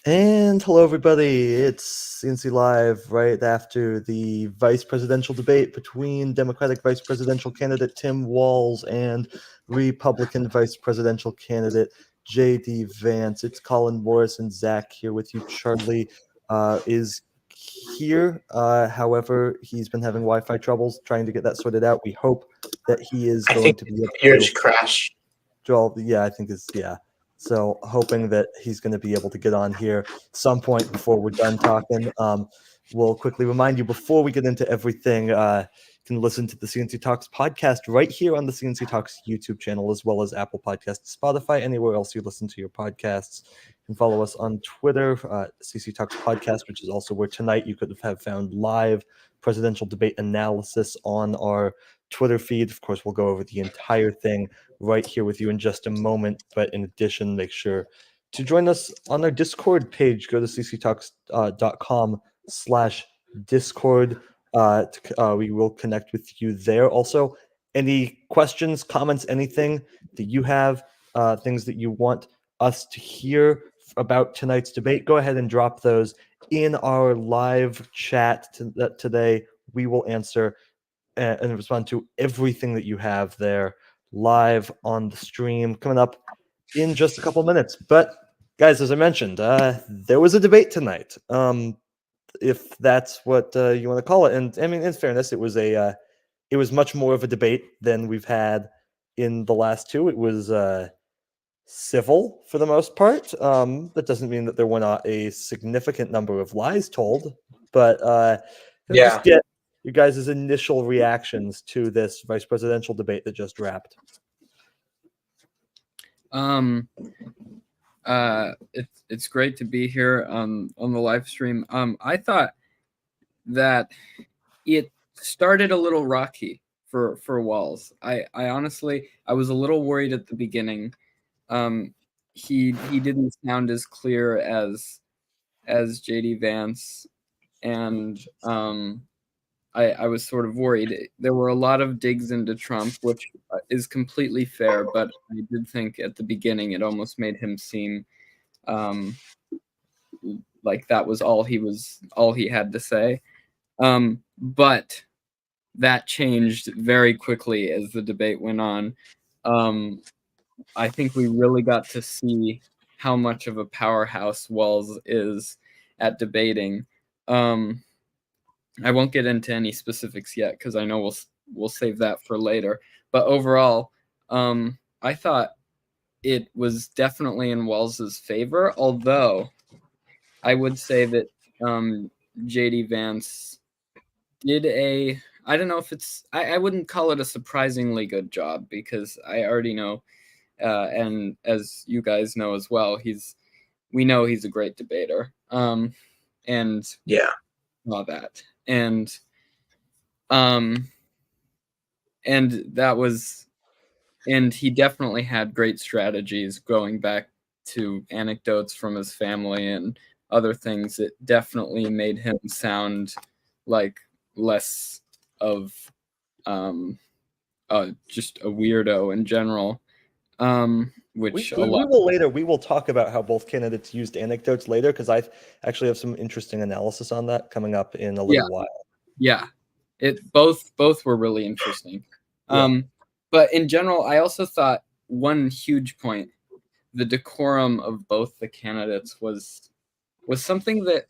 And hello, everybody. It's C&C Live right after the vice presidential debate between Democratic vice presidential candidate Tim Walz and Republican vice presidential candidate J.D. Vance. It's Colin, Morris, and Zack here with you. Charlie is here. However, he's been having Wi-Fi troubles trying to get that sorted out. We hope that he is going to be able yours crashed. Yeah, I think it's, yeah. So hoping that he's going to be able to get on here some point before we're done talking. We'll quickly remind you before we get into everything, you can listen to the C&C Talks podcast right here on the C&C Talks YouTube channel, as well as Apple Podcasts, Spotify, anywhere else you listen to your podcasts. You can follow us on Twitter, CC Talks Podcast, which is also where tonight you could have found live presidential debate analysis on our Twitter feed. Of course, we'll go over the entire thing right here with you in just a moment. But in addition, make sure to join us on our Discord page. Go to cctalks.com/Discord. We will connect with you there. Also, any questions, comments, anything that you have, things that you want us to hear about tonight's debate, go ahead and drop those in our live chat today. We will answer and respond to everything that you have there live on the stream coming up in just a couple minutes. But guys, as I mentioned, there was a debate tonight, if that's what you want to call it. And I mean, in fairness, it was much more of a debate than we've had in the last two. It was civil for the most part. That doesn't mean that there were not a significant number of lies told, but just get you guys' initial reactions to this vice presidential debate that just wrapped. It's great to be here on the live stream. I thought that it started a little rocky for Walz. I honestly was a little worried at the beginning. He didn't sound as clear as J.D. Vance, and I was sort of worried. There were a lot of digs into Trump, which is completely fair, but I did think at the beginning it almost made him seem like that was all he had to say. But that changed very quickly as the debate went on. I think we really got to see how much of a powerhouse Walz is at debating. I won't get into any specifics yet because I know we'll save that for later. But overall, I thought it was definitely in Walz's favor, although I would say that J.D. Vance did I don't know if it's, I wouldn't call it a surprisingly good job, because I already know, and as you guys know as well, we know he's a great debater. And all that. And that was, and he definitely had great strategies going back to anecdotes from his family and other things that definitely made him sound like less of just a weirdo in general. Which we will talk about how both candidates used anecdotes later, because I actually have some interesting analysis on that coming up in a little while. Yeah, both were really interesting. But in general, I also thought one huge point, the decorum of both the candidates was something that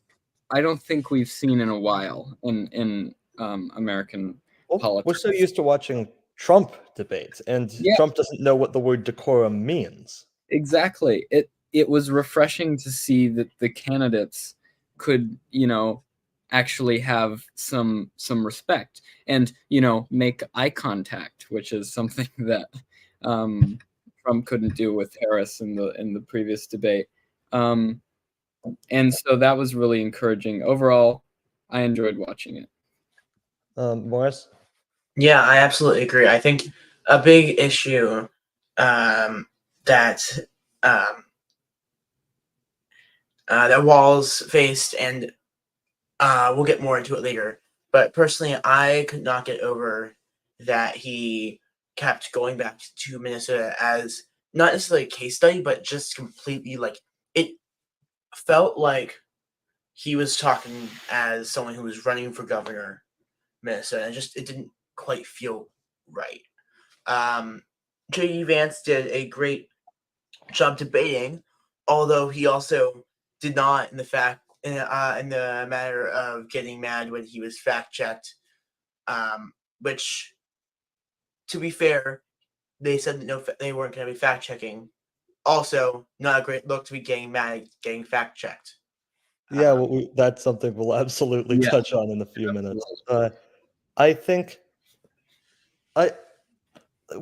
I don't think we've seen in a while in American politics. We're so used to watching Trump debates, and Trump doesn't know what the word decorum means. Exactly. It was refreshing to see that the candidates could, actually have some respect and, make eye contact, which is something that Trump couldn't do with Harris in the previous debate. And so that was really encouraging. Overall, I enjoyed watching it. Morris? Yeah, I absolutely agree. I think a big issue that Walz faced, and we'll get more into it later, but personally, I could not get over that he kept going back to Minnesota as not necessarily a case study, but just completely like it. felt like he was talking as someone who was running for governor, Minnesota. And it didn't quite feel right. J.D. Vance did a great job debating, although he also did not in the matter of getting mad when he was fact checked, which, to be fair, they said that they weren't going to be fact checking. Also, not a great look to be getting mad at getting fact checked. Yeah, that's something we'll absolutely Yeah. touch on in a few minutes. I think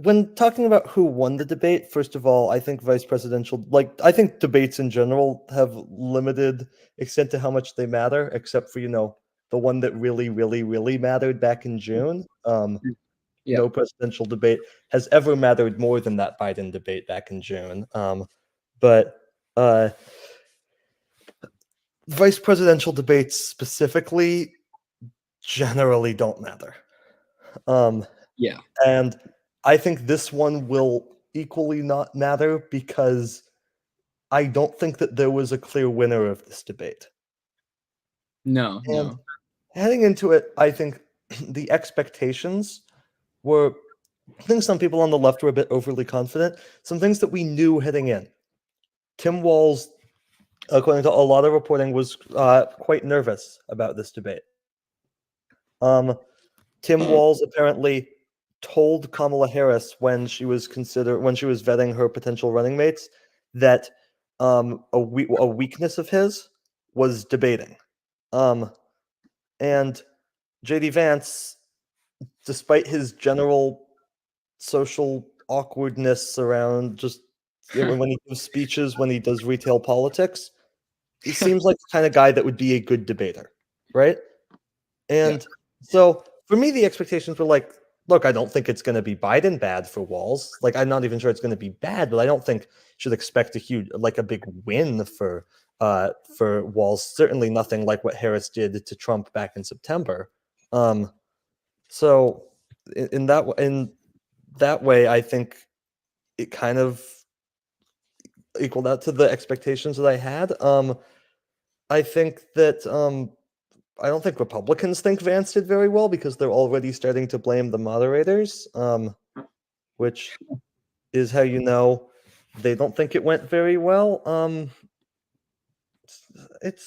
when talking about who won the debate, first of all, I think I think debates in general have limited extent to how much they matter, except for, the one that really, really, really mattered back in June. Yeah. No presidential debate has ever mattered more than that Biden debate back in June. But vice presidential debates specifically generally don't matter. Yeah. And I think this one will equally not matter because I don't think that there was a clear winner of this debate. No. And No. heading into it, I think the expectations were things some people on the left were a bit overly confident, some things that we knew heading in. Tim Walz, according to a lot of reporting, was quite nervous about this debate. Tim Walz apparently told Kamala Harris when she was vetting her potential running mates that a weakness of his was debating. And JD Vance, despite his general social awkwardness around just when he gives speeches, when he does retail politics, he seems like the kind of guy that would be a good debater, right? And so for me, the expectations were like, look, I don't think it's going to be Biden bad for Walz. Like, I'm not even sure it's going to be bad, but I don't think you should expect a big win for Walz. Certainly nothing like what Harris did to Trump back in September. So in that way, I think it kind of equaled out to the expectations that I had. I think that I don't think Republicans think Vance did very well because they're already starting to blame the moderators, which is how you know they don't think it went very well. It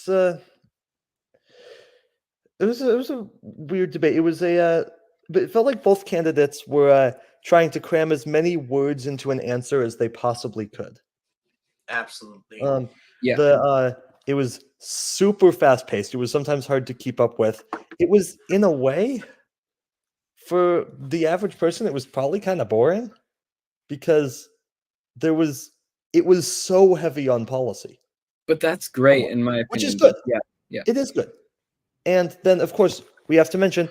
was a weird debate. But it felt like both candidates were trying to cram as many words into an answer as they possibly could. Absolutely. It was super fast paced. It was sometimes hard to keep up with. It was, in a way, for the average person, it was probably kind of boring because it was so heavy on policy. But that's great in my opinion. Which is good. Yeah. It is good. And then, of course, we have to mention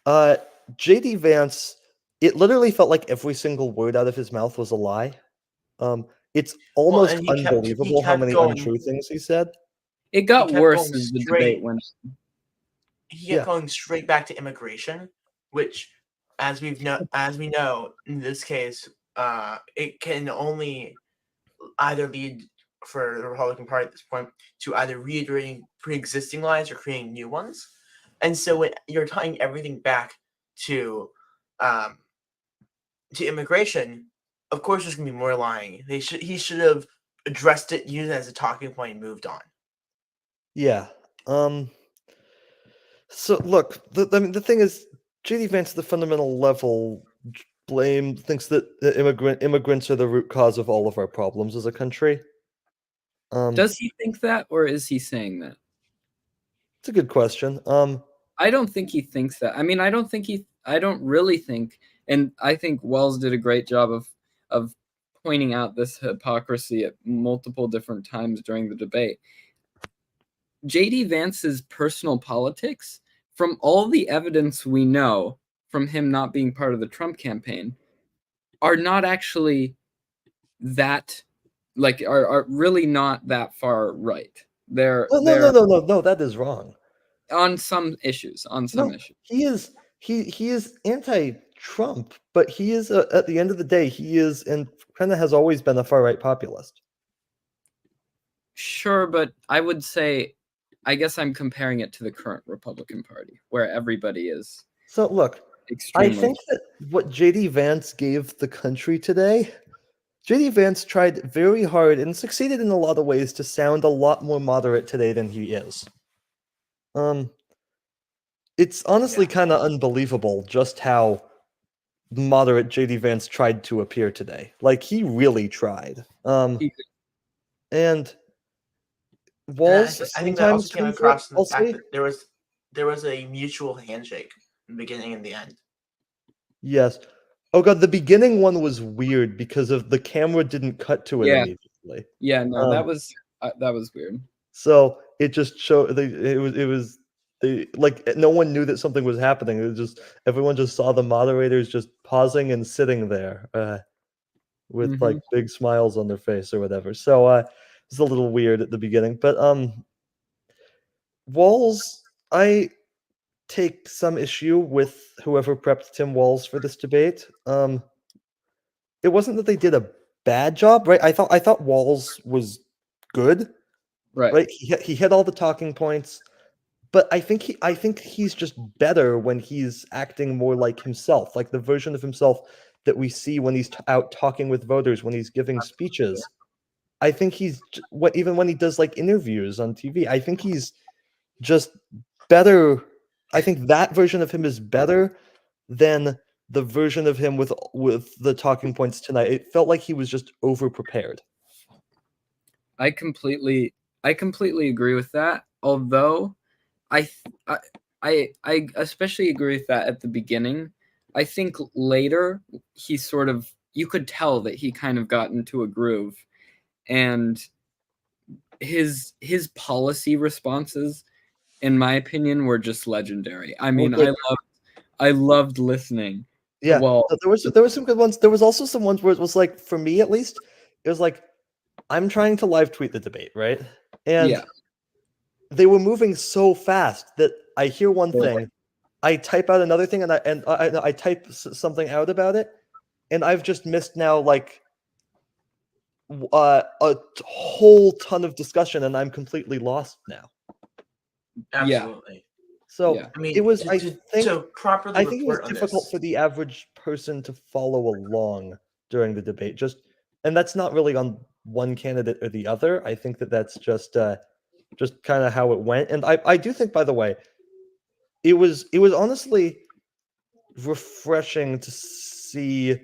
JD Vance. It literally felt like every single word out of his mouth was a lie. It's almost unbelievable how many untrue things he said. It got worse as the debate went. He kept going straight back to immigration, which, as we know, in this case, it can only either lead for the Republican Party at this point to either reiterating pre-existing lies or creating new ones. And so when you're tying everything back to immigration, of course there's gonna be more lying. He should have addressed it, used it as a talking point, and moved on. Yeah. So look, the thing is, JD Vance at the fundamental level thinks that immigrants are the root cause of all of our problems as a country. Does he think that, or is he saying that? It's a good question. I don't think he thinks that. I mean, I don't really think, and I think Walz did a great job of pointing out this hypocrisy at multiple different times during the debate. JD Vance's personal politics, from all the evidence we know from him not being part of the Trump campaign, are not actually that, are really not that far right. No, that is wrong. On some issues. He is anti-Trump, but he is at the end of the day, he is and kind of has always been a far right populist. Sure, but I would say, I guess I'm comparing it to the current Republican Party, where everybody is So look, I extremely. think that what JD Vance gave the country today, JD Vance tried very hard and succeeded in a lot of ways to sound a lot more moderate today than he is. It's honestly Yeah. kind of unbelievable just how moderate JD Vance tried to appear today. Like he really tried. He- And And Walz I think that also sometimes came comes up. across in the I'll fact say that there was a mutual handshake in the beginning and the end. yes. Oh god, the beginning one was weird because of the camera didn't cut to it Yeah. immediately. Yeah, no, Um, that was weird. So it just showed it was they like no one knew that something was happening. It was just everyone just saw the moderators just pausing and sitting there with like Mhm. big smiles on their face or whatever. So it's a little weird at the beginning, but Walz, I take some issue with whoever prepped Tim Walz for this debate. It wasn't that they did a bad job, right? I thought Walz was good, Right. right? He hit all the talking points. But I think he's just better when he's acting more like himself, like the version of himself that we see when he's out talking with voters, when he's giving speeches. I think even when he does like interviews on TV, I think he's just better. I think that version of him is better than the version of him with the talking points tonight. It felt like he was just over prepared. I completely agree with that. Although I th- I especially agree with that at the beginning. I think later he sort of, you could tell that he kind of got into a groove, and his policy responses, in my opinion, were just legendary. I mean, Good. I loved listening. Yeah, Well, there was some good ones. There was also some ones where it was like, for me at least, it was like I'm trying to live tweet the debate, right? And yeah, they were moving so fast that I hear one Yeah. thing, I type out another thing, and I type something out about it, and I've just missed now like a whole ton of discussion, and I'm completely lost now. Absolutely. So Yeah. I mean, it was. to properly I think it was report on difficult this. for the average person to follow along during the debate. And that's not really on one candidate or the other. I think that that's just kind of how it went. And I do think, by the way, it was honestly refreshing to see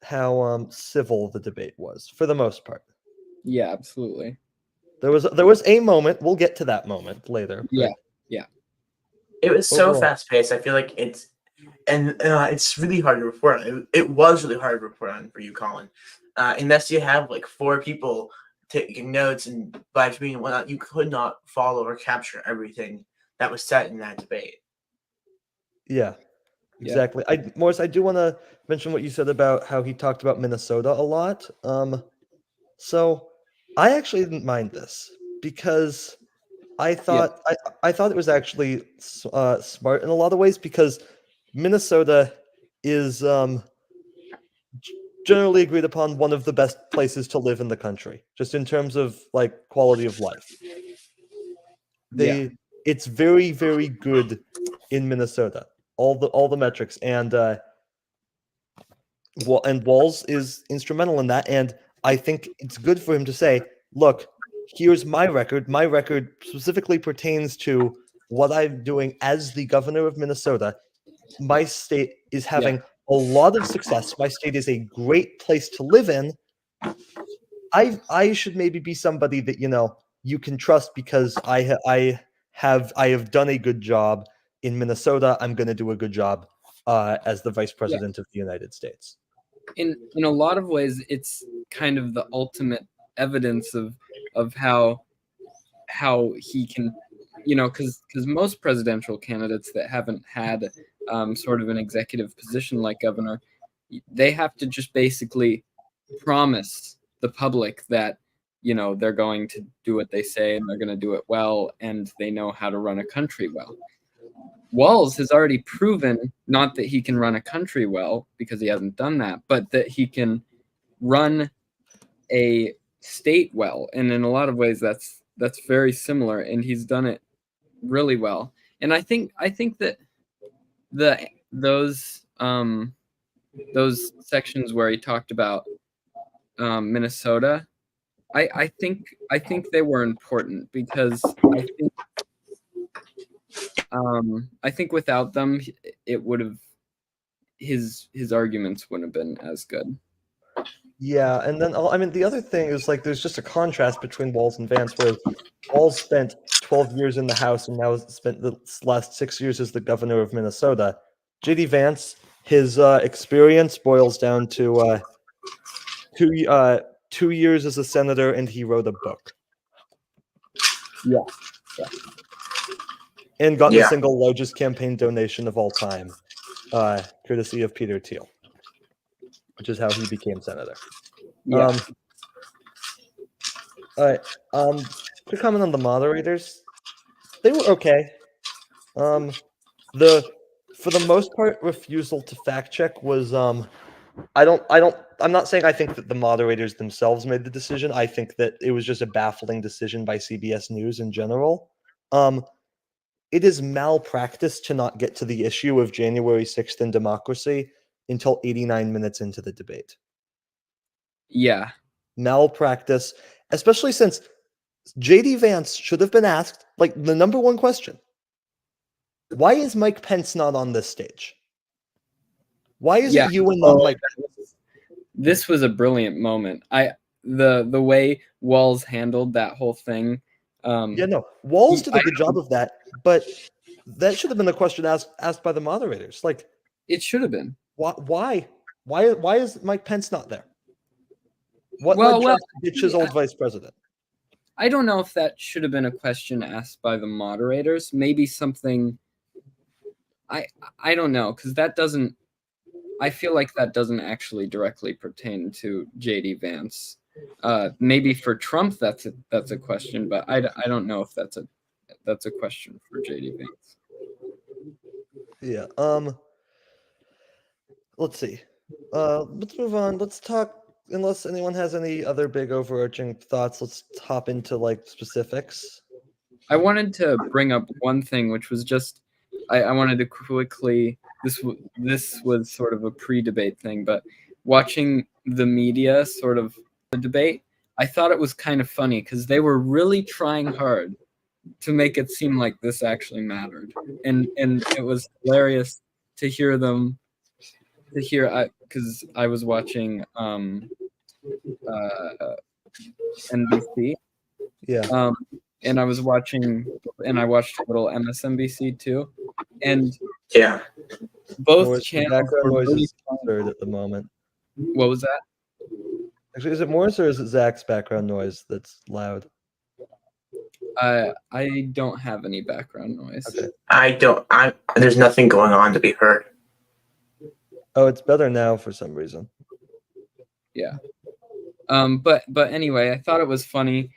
how civil the debate was for the most part. Yeah, absolutely. There was a moment. We'll get to that moment later. Yeah. But It was so overall, fast paced. I feel like it's really hard to report on. It was really hard to report on for you, Colin. Unless you have like 4 people taking notes and live tweeting and whatnot, you could not follow or capture everything that was said in that debate. yeah. Yeah. Exactly. Morris, I do want to mention what you said about how he talked about Minnesota a lot. So I actually didn't mind this because I thought I thought it was actually smart in a lot of ways because Minnesota is generally agreed upon one of the best places to live in the country, just in terms of like quality of life. Yeah. It's very, very good in Minnesota. All the metrics, and Walz is instrumental in that. And I think it's good for him to say, "Look, here's my record. My record specifically pertains to what I'm doing as the governor of Minnesota. My state is having a lot of success. My state is a great place to live in. I should maybe be somebody that you can trust because I have done a good job in Minnesota. I'm going to do a good job as the vice president of the United States." In a lot of ways, it's kind of the ultimate evidence of how he can, because most presidential candidates that haven't had sort of an executive position like governor, they have to just basically promise the public that they're going to do what they say and they're going to do it well and they know how to run a country well. Walz has already proven not that he can run a country well because he hasn't done that, but that he can run a state well, and in a lot of ways that's very similar, and he's done it really well. And I think that those sections where he talked about Minnesota, I think they were important, because I think without them, it would have his arguments wouldn't have been as good. Yeah, and then I mean the other thing is like there's just a contrast between Walz and Vance, where Walz spent 12 years in the House and now has spent the last 6 years as the governor of Minnesota. JD Vance, his experience boils down to 2 years as a senator, and he wrote a book. Yeah. And got the Yeah. single largest campaign donation of all time, courtesy of Peter Thiel, which is how he became senator. Yeah. All right. Quick comment on the moderators. They were okay. For the most part, refusal to fact check was I'm not saying I think that the moderators themselves made the decision. I think that it was just a baffling decision by CBS News in general. It is malpractice to not get to the issue of January 6th and democracy until 89 minutes into the debate. Yeah. Malpractice, especially since JD Vance should have been asked, like, the number one question: why is Mike Pence not on this stage? Why is it you and not Mike Pence? This was a brilliant moment. The way Walz handled that whole thing. Walz did a good job of that, but that should have been the question asked by the moderators. Like, it should have been. Why is Mike Pence not there? What led Trump to ditch his old vice president? I don't know if that should have been a question asked by the moderators. Maybe something. I don't know, because that doesn't. I feel like that doesn't actually directly pertain to JD Vance. Maybe for Trump that's a question, but I don't know if that's a question for JD Vance. Yeah. Let's see. Let's move on. Let's talk. Unless anyone has any other big overarching thoughts, let's hop into like specifics. I wanted to bring up one thing, which was just I wanted to quickly. This was sort of a pre-debate thing, but watching the media sort of the debate, I thought it was kind of funny because they were really trying hard to make it seem like this actually mattered, and it was hilarious to hear them. Because I was watching NBC, yeah, and I watched a little MSNBC too, and yeah, both channels were really censored at the moment. What was that? Actually, is it Morris or is it Zack's background noise that's loud? I don't have any background noise. Okay. There's nothing going on to be heard. Oh, it's better now for some reason. Yeah. But anyway, I thought it was funny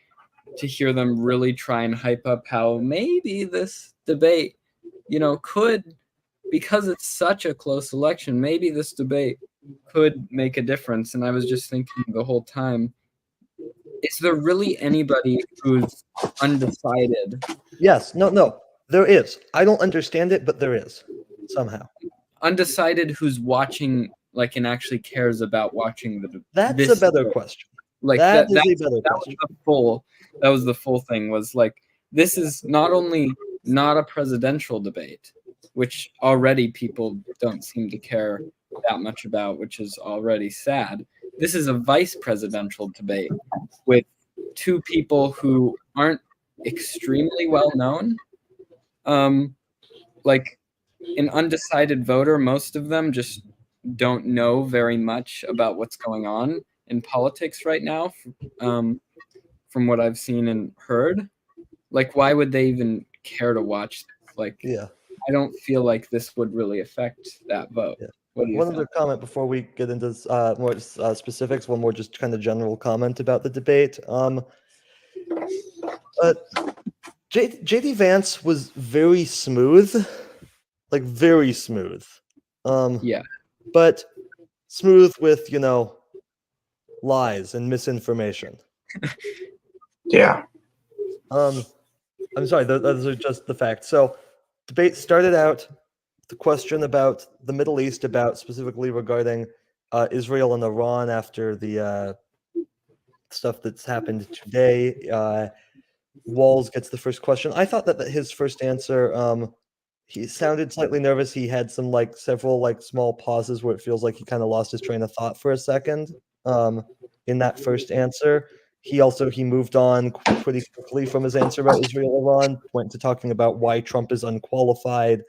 to hear them really try and hype up how maybe this debate, could, because it's such a close election, maybe this debate could make a difference. And I was just thinking the whole time, is there really anybody who's undecided? Yes. No. There is. I don't understand it, but there is somehow. Undecided who's watching, like, and actually cares about watching the. That's a better question. Like that is a better question. That was the full thing. Was like, this is not only not a presidential debate, which already people don't seem to care that much about, which is already sad. This is a vice presidential debate with two people who aren't extremely well known. Like an undecided voter, most of them just don't know very much about what's going on in politics right now, from what I've seen and heard. Like, why would they even care to watch this? Like, yeah, I don't feel like this would really affect that vote. Yeah. One other comment before we get into more specifics. One more just kind of general comment about the debate. JD Vance was very smooth, like very smooth. Yeah. But smooth with lies and misinformation. Yeah. I'm sorry, those are just the facts. So, debate started out the question about the Middle East, about specifically regarding Israel and Iran after the stuff that's happened today. Walz gets the first question. I thought that his first answer, he sounded slightly nervous. He had some several small pauses where it feels like he kind of lost his train of thought for a second. In that first answer, he moved on pretty quickly from his answer about Israel Iran, went to talking about why Trump is unqualified,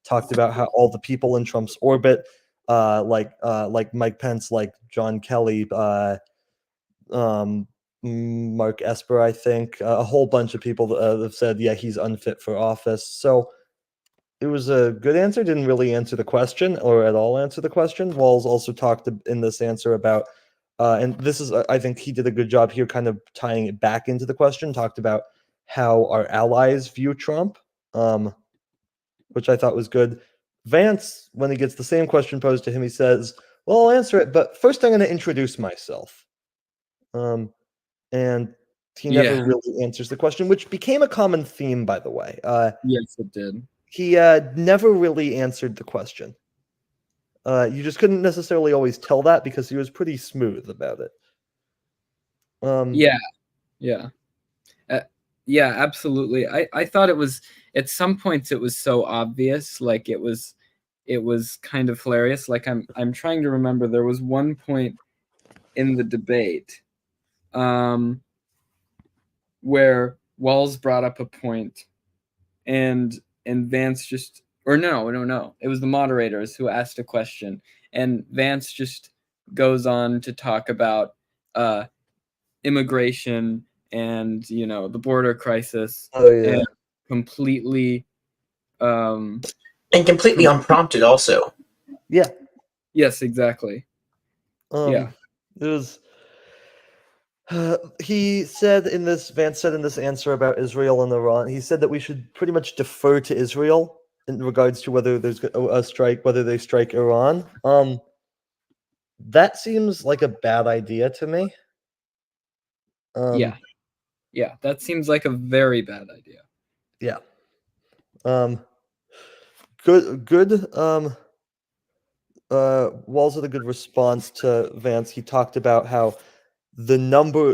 talked about how all the people in Trump's orbit, like Mike Pence, like John Kelly, Mark Esper, I think, a whole bunch of people have said, yeah, he's unfit for office. So it was a good answer. Didn't really answer the question or at all answer the question. Walz also talked in this answer about, and this is, I think he did a good job here kind of tying it back into the question, talked about how our allies view Trump, which I thought was good. Vance, when he gets the same question posed to him, he says, well, I'll answer it, but first I'm going to introduce myself. And he never really answers the question, which became a common theme, by the way. Yes, it did. He never really answered the question. You just couldn't necessarily always tell that because he was pretty smooth about it. Yeah, absolutely. I thought it was, at some points it was so obvious, like it was kind of hilarious. Like I'm trying to remember, there was one point in the debate where Walz brought up a point and Vance just, or no, it was the moderators who asked a question, and Vance just goes on to talk about immigration and the border crisis. Oh yeah, and completely and completely unprompted also. Yeah. Yes, exactly. Yeah. It was. Vance said in this answer about Israel and Iran, he said that we should pretty much defer to Israel in regards to whether there's a strike, whether they strike Iran. That seems like a bad idea to me. Yeah, that seems like a very bad idea. Yeah. Good. Walz had a good response to Vance. He talked about how the number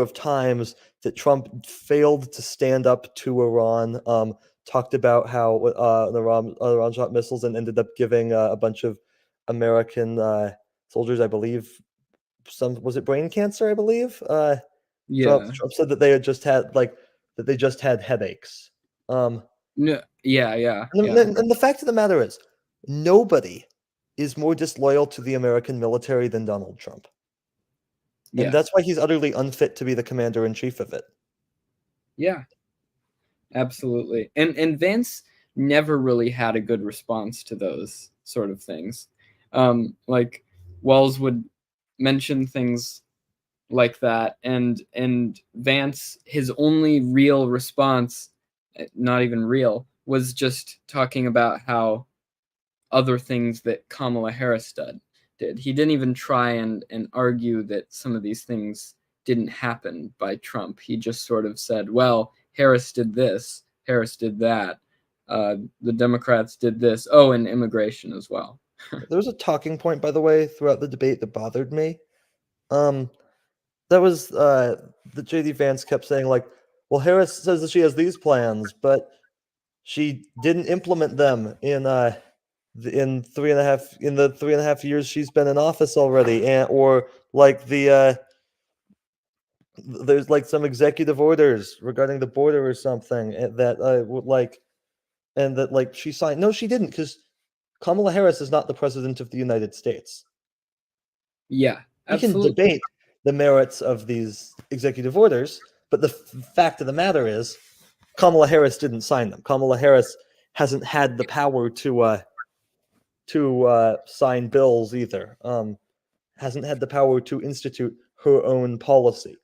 of times that Trump failed to stand up to Iran. Talked about how Iran shot missiles and ended up giving a bunch of American soldiers, I believe, was it brain cancer? I believe. Trump said that they had just had headaches. No, yeah. And the fact of the matter is, nobody is more disloyal to the American military than Donald Trump. And that's why he's utterly unfit to be the commander-in-chief of it. Yeah, absolutely. And Vance never really had a good response to those sort of things. Like Walz would mention things like that, and Vance, his only real response, not even real, was just talking about how other things that Kamala Harris did. He didn't even try and argue that some of these things didn't happen by Trump. He just sort of said, well, Harris did this, Harris did that, the Democrats did this, and immigration as well. There was a talking point, by the way, throughout the debate that bothered me. That was the J.D. Vance kept saying, like, well, Harris says that she has these plans, but she didn't implement them in the 3.5 years she's been in office already, or like there's like some executive orders regarding the border or something that would like, and that like she signed. No, she didn't, because Kamala Harris is not the president of the United States. Yeah, absolutely. We can debate the merits of these executive orders, but the fact of the matter is, Kamala Harris didn't sign them. Kamala Harris hasn't had the power to sign bills either. Hasn't had the power to institute her own policy.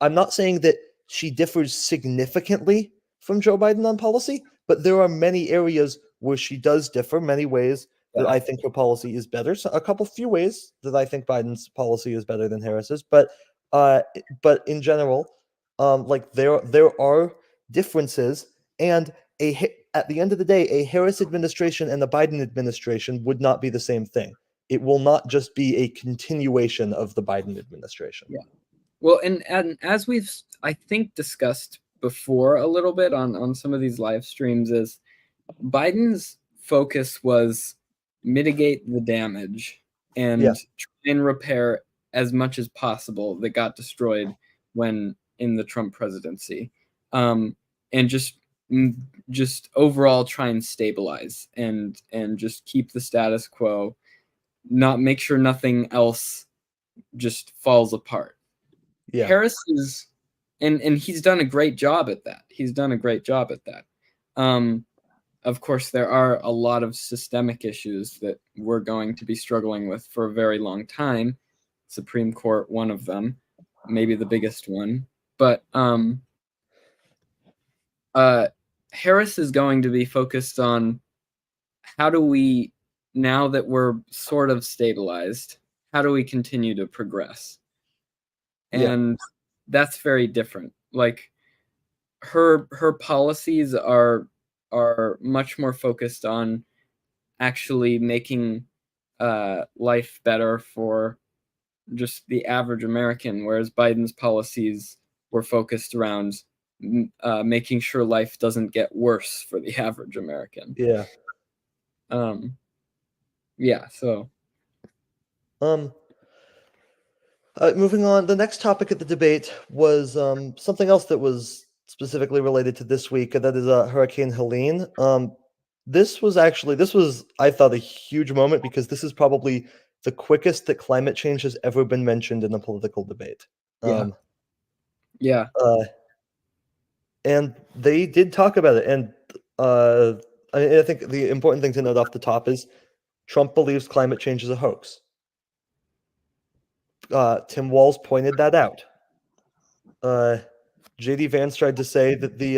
I'm not saying that she differs significantly from Joe Biden on policy, but there are many areas where she does differ, many ways that I think her policy is better. So few ways that I think Biden's policy is better than Harris's, but But in general, like there are differences, and at the end of the day, a Harris administration and the Biden administration would not be the same thing. It will not just be a continuation of the Biden administration. Yeah. Well, and as we've, I think, discussed before a little bit on some of these live streams, is Biden's focus was mitigate the damage and Yeah. try and repair as much as possible that got destroyed when in the Trump presidency, and just overall try and stabilize and just keep the status quo, not make sure nothing else just falls apart. Yeah. Harris is, and he's done a great job at that. Of course, there are a lot of systemic issues that we're going to be struggling with for a very long time. Supreme Court, one of them, maybe the biggest one. But Harris is going to be focused on how do we, now that we're sort of stabilized, how do we continue to progress? And that's very different. Like her policies are much more focused on actually making life better for just the average American, whereas Biden's policies were focused around making sure life doesn't get worse for the average American. Yeah. Yeah. So. Moving on, the next topic of the debate was something else that was specifically related to this week, and that is Hurricane Helene. This was, I thought, a huge moment because this is probably the quickest that climate change has ever been mentioned in a political debate. Yeah. And they did talk about it, and I think the important thing to note off the top is Trump believes climate change is a hoax. Tim Walz pointed that out. J.D. Vance tried to say that the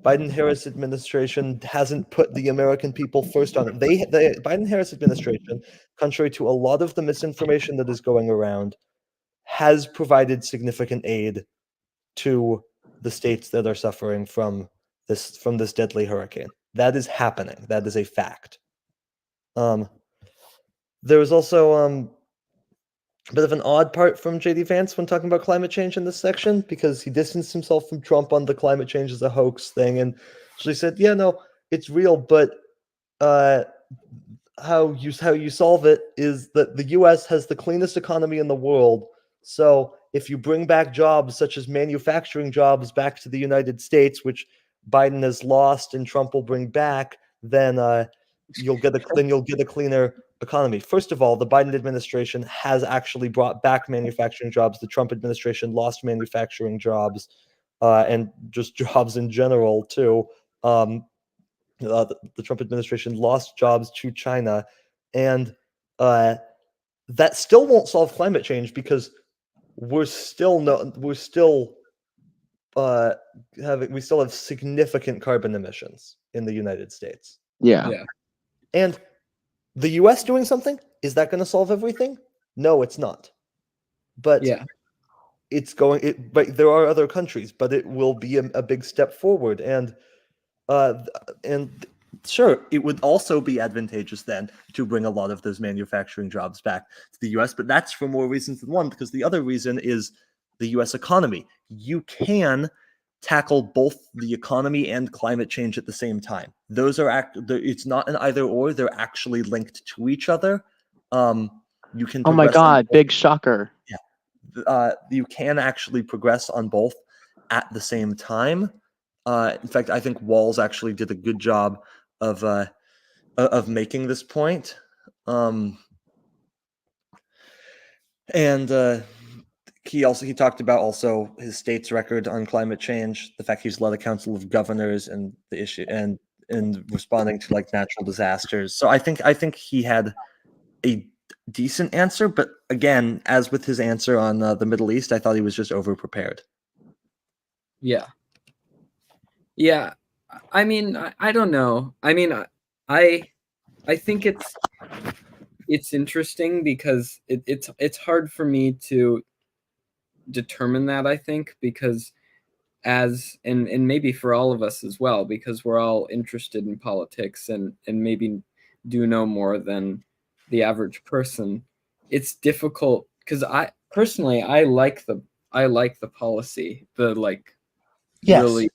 Biden-Harris administration hasn't put the American people first on it. The Biden-Harris administration, contrary to a lot of the misinformation that is going around, has provided significant aid to the states that are suffering from this deadly hurricane. That is happening. That is a fact. There was also a bit of an odd part from J.D. Vance when talking about climate change in this section, because he distanced himself from Trump on the climate change as a hoax thing, and actually said, "Yeah, no, it's real, but how you solve it is that the U.S. has the cleanest economy in the world. So if you bring back jobs such as manufacturing jobs back to the United States, which Biden has lost and Trump will bring back, then you'll get a cleaner economy." First of all, the Biden administration has actually brought back manufacturing jobs. The Trump administration lost manufacturing jobs, and just jobs in general too. The Trump administration lost jobs to China, and that still won't solve climate change because we still have significant carbon emissions in the United States. Yeah. And the U.S. doing something, is that going to solve everything? No, it's not. But but there are other countries, but it will be a big step forward. And sure, it would also be advantageous then to bring a lot of those manufacturing jobs back to the U.S., but that's for more reasons than one, because the other reason is the U.S. economy. You can tackle both the economy and climate change at the same time. Those are it's not an either or, they're actually linked to each other. You can Oh my God, big shocker. Yeah. You can actually progress on both at the same time. In fact, I think Walz actually did a good job of making this point. He talked about also his state's record on climate change, the fact he's led a council of governors and the issue and responding to like natural disasters. So I think he had a decent answer, but again, as with his answer on the Middle East, I thought he was just over prepared. Yeah. I mean, I don't know. I mean, I think it's interesting because it's hard for me to determine that, I think, because and maybe for all of us as well, because we're all interested in politics and maybe do know more than the average person. It's difficult because I personally I like the policy, the like Yes. really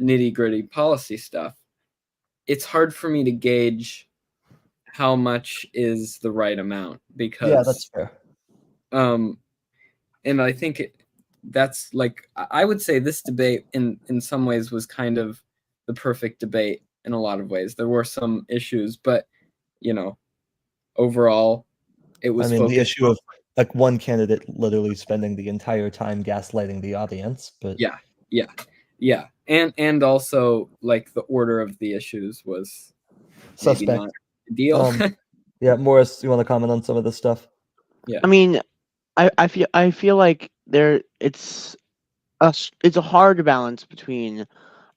nitty-gritty policy stuff. It's hard for me to gauge how much is the right amount because Yeah, that's fair. And I think that's like I would say this debate in some ways was kind of the perfect debate in a lot of ways. There were some issues, but overall it was I mean, the focused issue of like one candidate literally spending the entire time gaslighting the audience, but yeah, and also like the order of the issues was maybe suspect. not ideal. Yeah, Morris, you want to comment on some of this stuff? Yeah. I mean, I feel like it's a hard balance between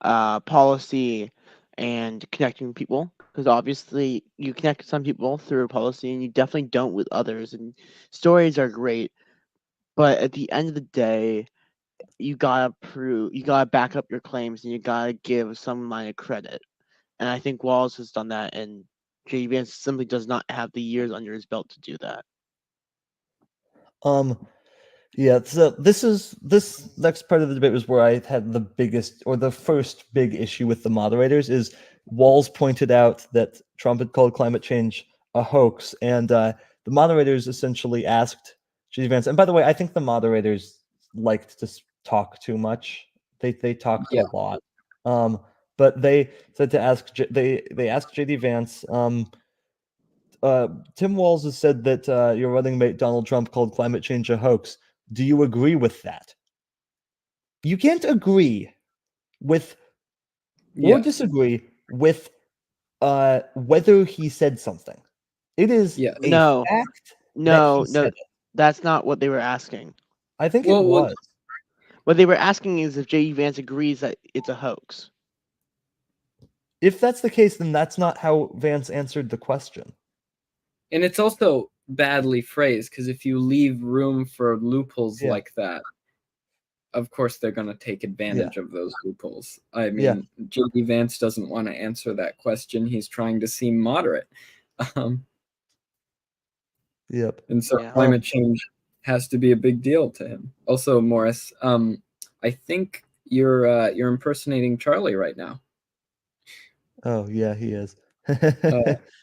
policy and connecting people, because obviously you connect with some people through policy and you definitely don't with others, and stories are great, but at the end of the day you gotta back up your claims and you gotta give some amount of credit, and I think Walz has done that, and J.D. Vance simply does not have the years under his belt to do that. Yeah, so this next part of the debate was where I had the biggest or the first big issue with the moderators is Walz pointed out that Trump had called climate change a hoax, and the moderators essentially asked J.D. Vance. And by the way, I think the moderators liked to talk too much. They talked Yeah. a lot. But they said to ask they asked J.D. Vance. Tim Walz has said that your running mate Donald Trump called climate change a hoax. Do you agree with that? You can't agree with or Yes. disagree with whether he said something. It is Yeah. a No. fact No, that he said it. that's not what they were asking. I think Well, it was. What they were asking is if J.D. Vance agrees that it's a hoax. If that's the case, then that's not how Vance answered the question. And it's also badly phrased because if you leave room for loopholes Yeah. like that, of course they're going to take advantage of those loopholes. I mean, J.D. Vance doesn't want to answer that question. He's trying to seem moderate. Yep. And so Yeah. climate change has to be a big deal to him. Also, Morris, I think you're impersonating Charlie right now. Oh yeah, he is.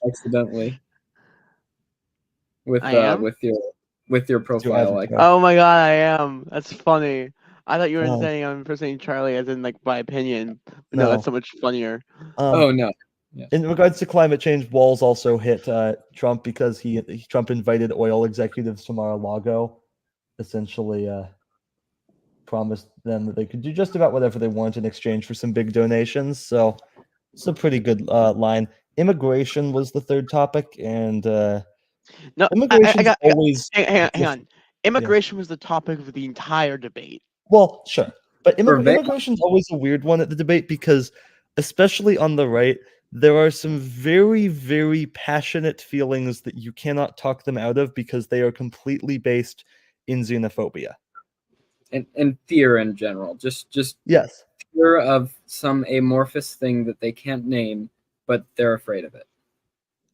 Accidentally. I am? with your profile like avatar. Oh my god, I am. That's funny. I thought you were Oh. saying I'm impersonating Charlie as in like my opinion. But no, No. that's so much funnier. Oh no. In regards to climate change, Walz also hit Trump because Trump invited oil executives to Mar-a-Lago, essentially promised them that they could do just about whatever they want in exchange for some big donations. So it's a pretty good line. Immigration was the third topic, and No, immigration's always hang on. Immigration was the topic of the entire debate. Well, sure. But For Vance- immigration's always a weird one at the debate because, especially on the right, there are some very, very passionate feelings that you cannot talk them out of because they are completely based in xenophobia. and fear in general. Just Yes. fear of some amorphous thing that they can't name, but they're afraid of it.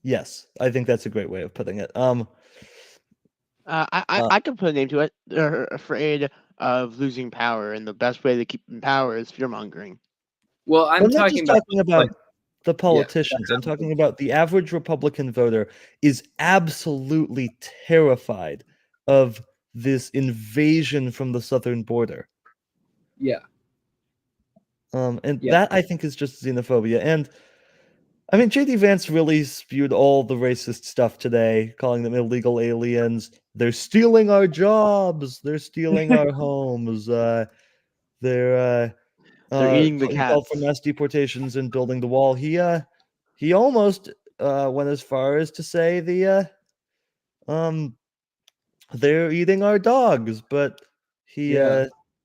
Yes. I think that's a great way of putting it. I could put a name to it. They're afraid of losing power, and the best way to keep in power is fear mongering. Well, I'm not talking just about like, the politicians. I'm talking about the average Republican voter is absolutely terrified of this invasion from the southern border. yeah. And Yeah. that I think is just xenophobia. And I mean, J.D. Vance really spewed all the racist stuff today, calling them illegal aliens. They're stealing our jobs. They're stealing our homes. They're eating the he called for cats. mass deportations and building the wall. He almost went as far as to say they're eating our dogs, but he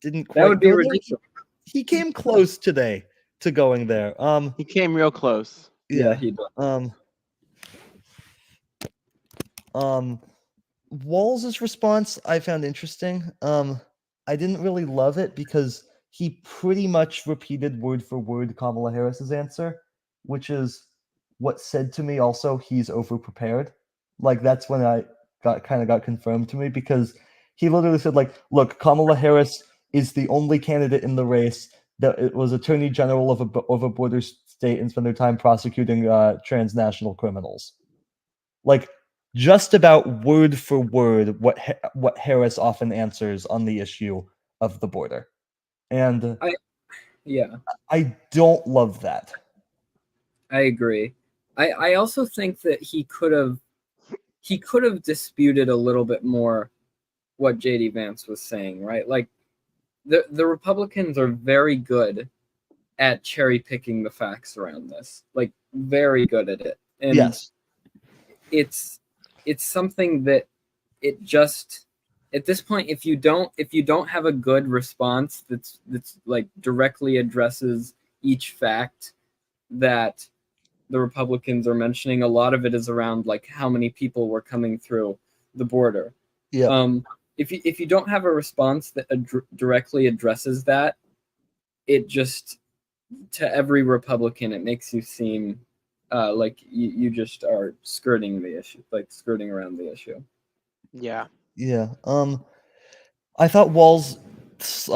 didn't quite That would be go there. ridiculous. He came close today to going there. He came real close. Yeah, he did. Walz's response I found interesting. I didn't really love it because he pretty much repeated word for word Kamala Harris's answer, which is what said to me also he's overprepared. Like that's when I got confirmed to me because he literally said like, look, Kamala Harris is the only candidate in the race that it was attorney general of a border state and spent their time prosecuting transnational criminals. Like just about word for word what Harris often answers on the issue of the border. And Yeah, I don't love that. I agree. I also think that he could have disputed a little bit more what JD Vance was saying, right? Like the Republicans are very good at cherry picking the facts around this. Like very good at it. And Yes. it's something that it just at this point if you don't have a good response that's like directly addresses each fact that the Republicans are mentioning, a lot of it is around like how many people were coming through the border. Yeah. If you don't have a response that directly addresses that, it just to every Republican it makes you seem like you just are skirting the issue, like skirting around the issue. Yeah. Yeah. I thought Walz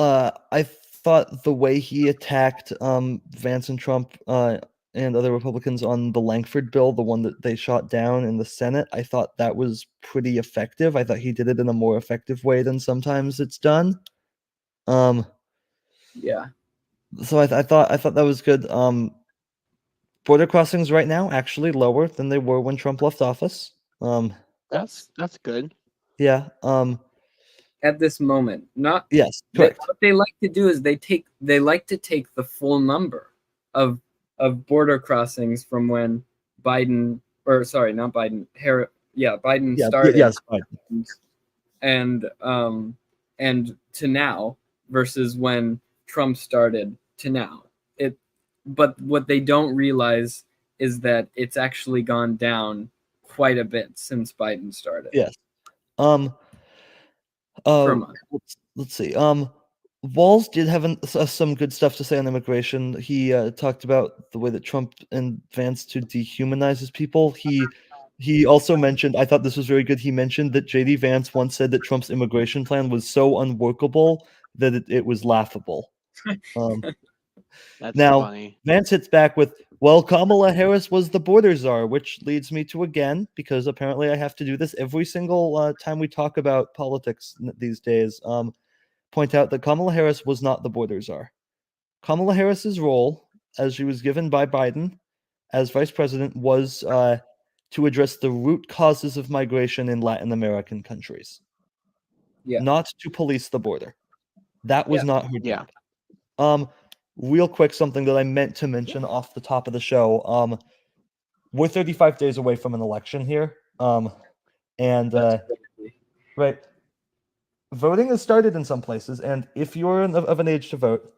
I thought the way he attacked Vance and Trump and other Republicans on the Langford bill, the one that they shot down in the Senate, I thought that was pretty effective. I thought he did it in a more effective way than sometimes it's done. Yeah. So I thought that was good. Border crossings right now actually lower than they were when Trump left office. That's good. Yeah. At this moment, not Yes, correct. what they like to do is they like to take the full number of border crossings from when Biden, or sorry, not Biden, Biden Yeah, started, yes, fine. and to now versus when Trump started to now. But what they don't realize is that it's actually gone down quite a bit since Biden started. Yes. For a month. Let's see. Walz did have some good stuff to say on immigration. He talked about the way that Trump advanced to dehumanize people. He also mentioned, I thought this was very good. He mentioned that JD Vance once said that Trump's immigration plan was so unworkable that it was laughable. That's Now, funny. Vance hits back with, well, Kamala Harris was the border czar, which leads me to again, because apparently I have to do this every single time we talk about politics these days, point out that Kamala Harris was not the border czar. Kamala Harris's role, as she was given by Biden as vice president, was to address the root causes of migration in Latin American countries, not to police the border. That was not her job. Real quick, something that I meant to mention off the top of the show. We're 35 days away from an election here. And right, voting has started in some places, and if you're of an age to vote,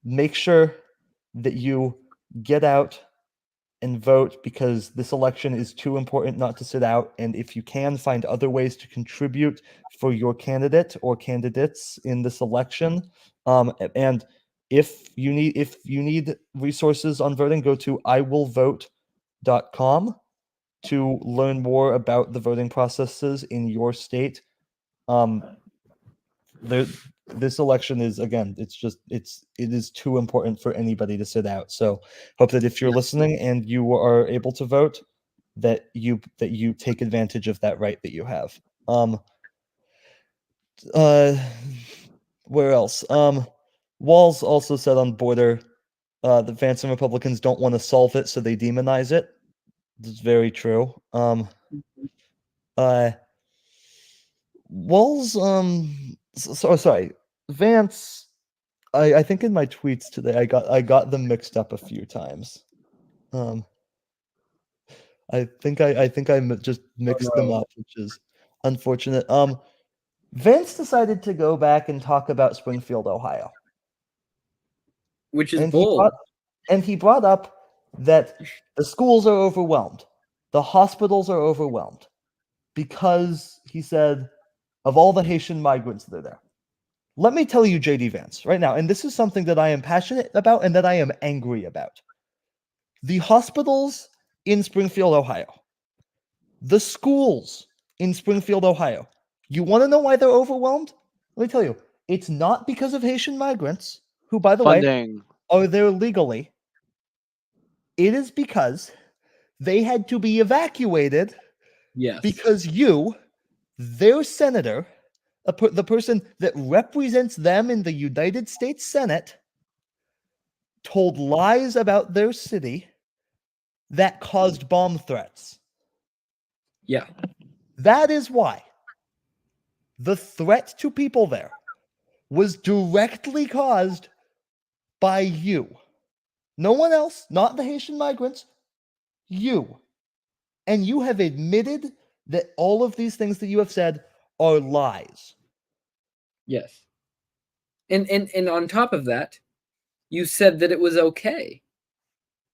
make sure that you get out and vote, because this election is too important not to sit out. And if you can find other ways to contribute for your candidate or candidates in this election, and if you need resources on voting, go to iwillvote.com to learn more about the voting processes in your state. This election is, again, it is too important for anybody to sit out. So hope that if you're listening and you are able to vote, that you take advantage of that right that you have. Where else? Walz also said on border that Vance and Republicans don't want to solve it, so they demonize it. This is very true. Walz, sorry, Vance. I think in my tweets today I got them mixed up a few times. I think I just mixed them up, which is unfortunate. Vance decided to go back and talk about Springfield, Ohio, which is and bold. he brought up that the schools are overwhelmed, the hospitals are overwhelmed, because he said of all the Haitian migrants that are there. Let me tell you, JD Vance, right now, and this is something that I am passionate about and that I am angry about. The hospitals in Springfield, Ohio, the schools in Springfield, Ohio. You want to know why they're overwhelmed? Let me tell you, it's not because of Haitian migrants, who, by the way, Funding. are there legally. It is because they had to be evacuated Yes. because you, their senator, the person that represents them in the United States Senate, told lies about their city that caused bomb threats. Yeah. That is why the threat to people there was directly caused by you. No one else, not the Haitian migrants, you. And you have admitted that all of these things that you have said are lies. Yes. And on top of that, you said that it was okay.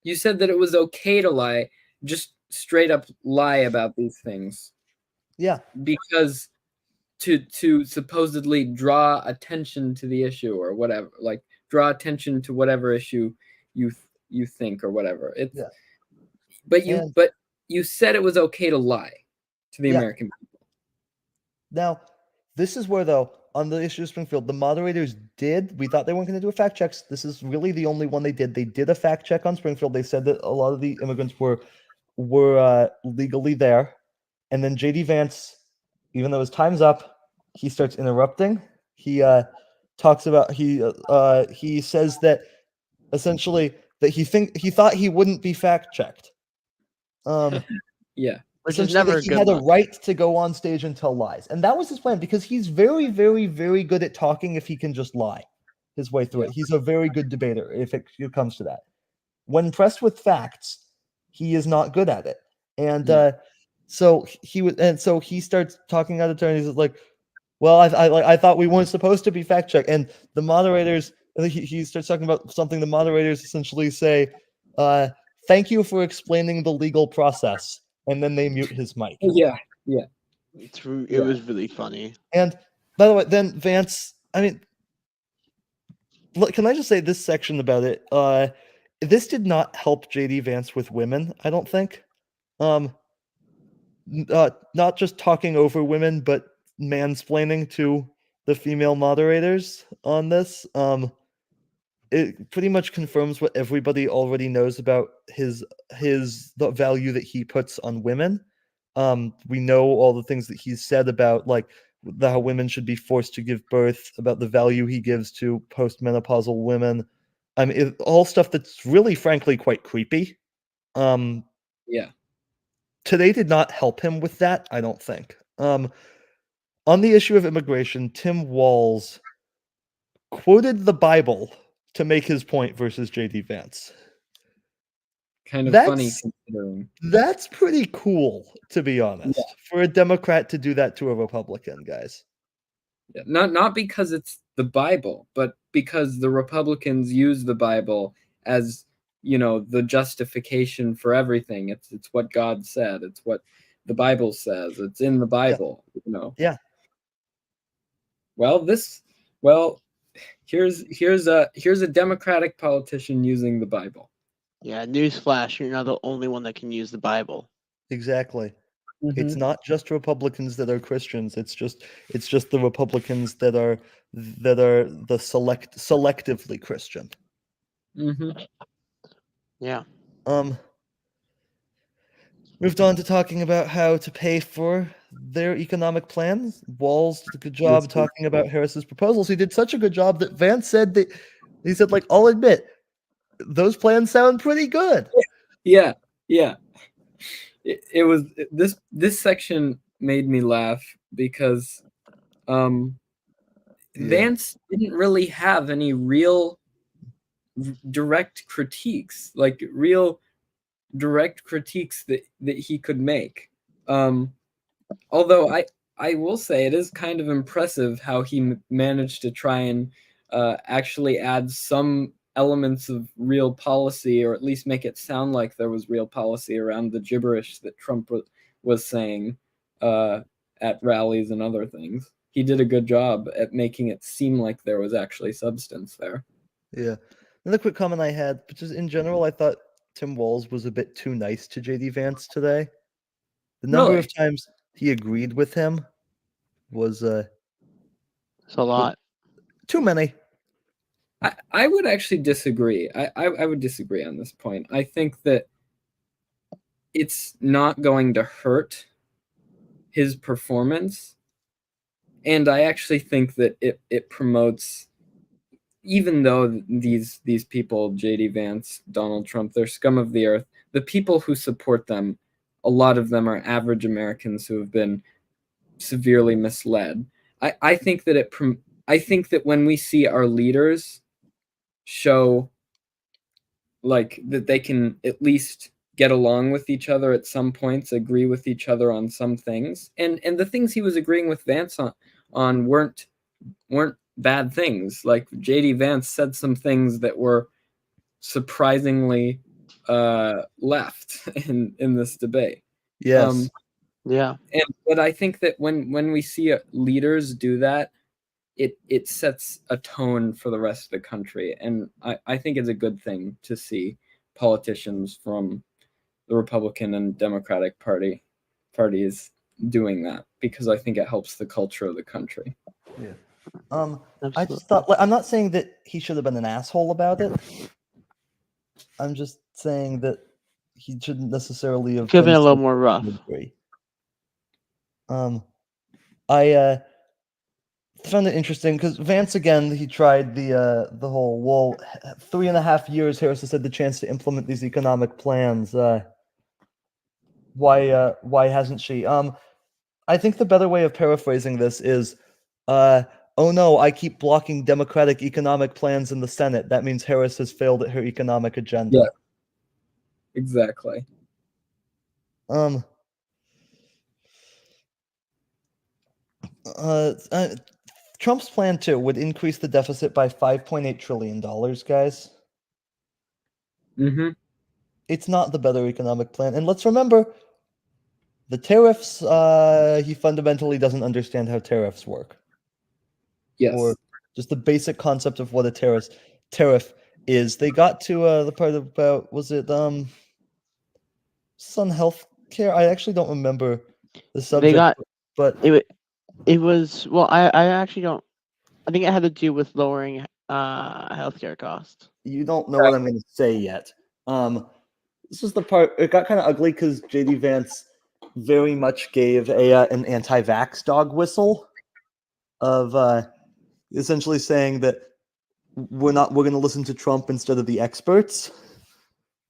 You said that it was okay to lie, just straight up lie about these things. Yeah. Because to supposedly draw attention to the issue or whatever, like draw attention to whatever issue you think or whatever. It's Yeah. but And- you said it was okay to lie to the Yeah. American people. Now, this is where, though, on the issue of Springfield, the moderators we thought they weren't going to do a fact checks. This is really the only one they did. They did a fact check on Springfield. They said that a lot of the immigrants were legally there. And then JD Vance, even though his time's up, he starts interrupting. He talks about he says that essentially that he thought he wouldn't be fact checked. Yeah. Which is Essentially, never that a he good had look. a right to go on stage and tell lies, and that was his plan because he's very, very, very good at talking. If he can just lie his way through it, he's a very good debater. If it comes to that, when pressed with facts, he is not good at it. And Yeah. so he starts talking out of turn. He's like, "Well, I thought we weren't supposed to be fact checked." And the moderators, he starts talking about something. The moderators essentially say, "Thank you for explaining the legal process." And then they mute his mic. Yeah. It was really funny. And by the way, then Vance, I mean, can I just say this section about it? This did not help JD Vance with women, I don't think. Not just talking over women, but mansplaining to the female moderators on this. It pretty much confirms what everybody already knows about the value that he puts on women. We know all the things that he's said about like how women should be forced to give birth, about the value he gives to postmenopausal women. I mean, all stuff that's really, frankly, quite creepy. Yeah. Today did not help him with that, I don't think. On the issue of immigration, Tim Walz quoted the Bible to make his point versus JD Vance. Kind of funny That's considering. That's pretty cool, to be honest, for a Democrat to do that to a Republican, guys. Yeah. Not because it's the Bible, but because the Republicans use the Bible as, the justification for everything. It's what God said. It's what the Bible says. It's in the Bible, Yeah. Well, here's a Democratic politician using the Bible. Yeah, newsflash, you're not the only one that can use the Bible. Exactly. It's Mhm. not just Republicans that are Christians. It's just the Republicans that are the selectively Christian. Mhm. Yeah. Moved on to talking about how to pay for their economic plans. Walz did a good job Yes, talking about Harris's proposals. He did such a good job that Vance said that he said, like, I'll admit, those plans sound pretty good. Yeah. It was this section made me laugh because Vance didn't really have any real direct critiques, like real direct critiques that he could make. Although I will say it is kind of impressive how he managed to try and actually add some elements of real policy, or at least make it sound like there was real policy around the gibberish that Trump was saying at rallies and other things. he did a good job at making it seem like there was actually substance there. Yeah. Another quick comment I had, but just in general, I thought Tim Walz was a bit too nice to JD Vance today. The number Really? of times he agreed with him was It's a lot. too many. I would actually disagree. I would disagree on this point. I think that it's not going to hurt his performance. And I actually think that it promotes, even though these people, JD Vance, Donald Trump, they're scum of the earth, the people who support them, a lot of them are average Americans who have been severely misled. I think that when we see our leaders show like that they can at least get along with each other at some points, agree with each other on some things, and the things he was agreeing with Vance on weren't bad things. Like JD Vance said some things that were surprisingly left in this debate. Yes. Yeah. But I think that when we see leaders do that, it sets a tone for the rest of the country, and I think it's a good thing to see politicians from the Republican and Democratic parties doing that, because I think it helps the culture of the country. Yeah. I Absolutely. just thought, like, I'm not saying that he should have been an asshole about it. I'm just saying that he shouldn't necessarily have Could have been a so little more rough. angry. I found it interesting because Vance, again, he tried the whole, well, 3.5 years Harris has had the chance to implement these economic plans. Why hasn't she? I think the better way of paraphrasing this is, oh no, I keep blocking Democratic economic plans in the Senate. That means Harris has failed at her economic agenda. Yeah. Exactly. Trump's plan too would increase the deficit by $5.8 trillion, guys. Mm-hmm. It's not the better economic plan. And let's remember, the tariffs, he fundamentally doesn't understand how tariffs work. Yes. Or just the basic concept of what a tariff is. They got to the part about, was it on healthcare? I actually don't remember the subject. But it was, well, I actually don't. I think it had to do with lowering healthcare costs. You don't know what I'm going to say yet. This is the part. It got kind of ugly because JD Vance very much gave an anti-vax dog whistle of essentially saying that we're going to listen to Trump instead of the experts.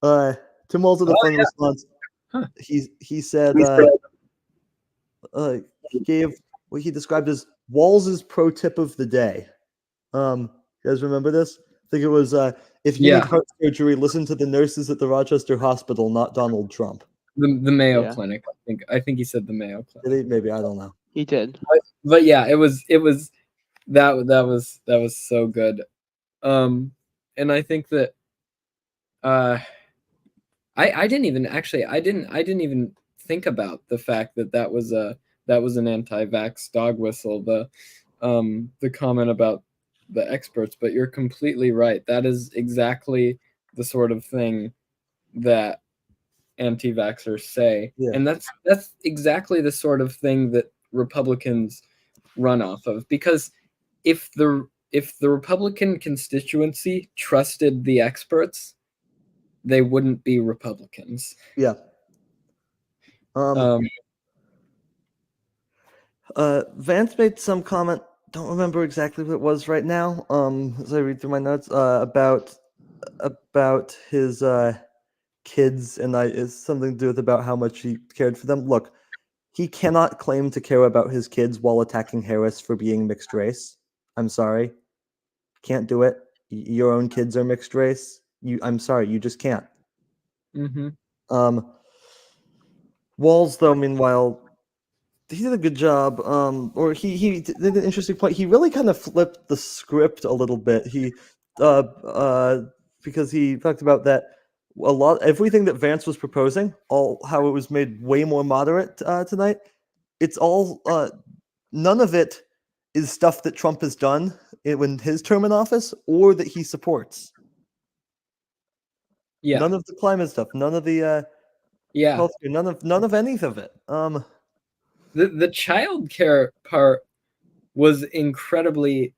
Tim Walz had a fun response. Huh. He said he gave what he described as Walz's pro tip of the day. You guys remember this? I think it was if you need heart surgery, listen to the nurses at the Rochester Hospital, not Donald Trump. The Mayo Clinic. I think he said the Mayo Clinic. Maybe, I don't know. He did. But yeah, it was that was so good. And I think that I didn't even think about the fact that was an anti-vax dog whistle, the comment about the experts, but you're completely right. That is exactly the sort of thing that anti-vaxxers say. Yeah. And that's exactly the sort of thing that Republicans run off of, because if the Republican constituency trusted the experts, they wouldn't be Republicans. Yeah. Vance made some comment, don't remember exactly what it was right now, as I read through my notes, about his kids, and it's something to do with about how much he cared for them. Look, he cannot claim to care about his kids while attacking Harris for being mixed race. I'm sorry. Can't do it. Your own kids are mixed race. I'm sorry, you just can't. Mm-hmm. Walz, though, meanwhile, he did a good job. Or he did an interesting point. He really kind of flipped the script a little bit. He because he talked about that everything that Vance was proposing, how it was made way more moderate tonight. It's all none of it is stuff that Trump has done in his term in office or that he supports. Yeah. None of the climate stuff, none of the Yeah. healthcare, none of any of it. The child care part was incredibly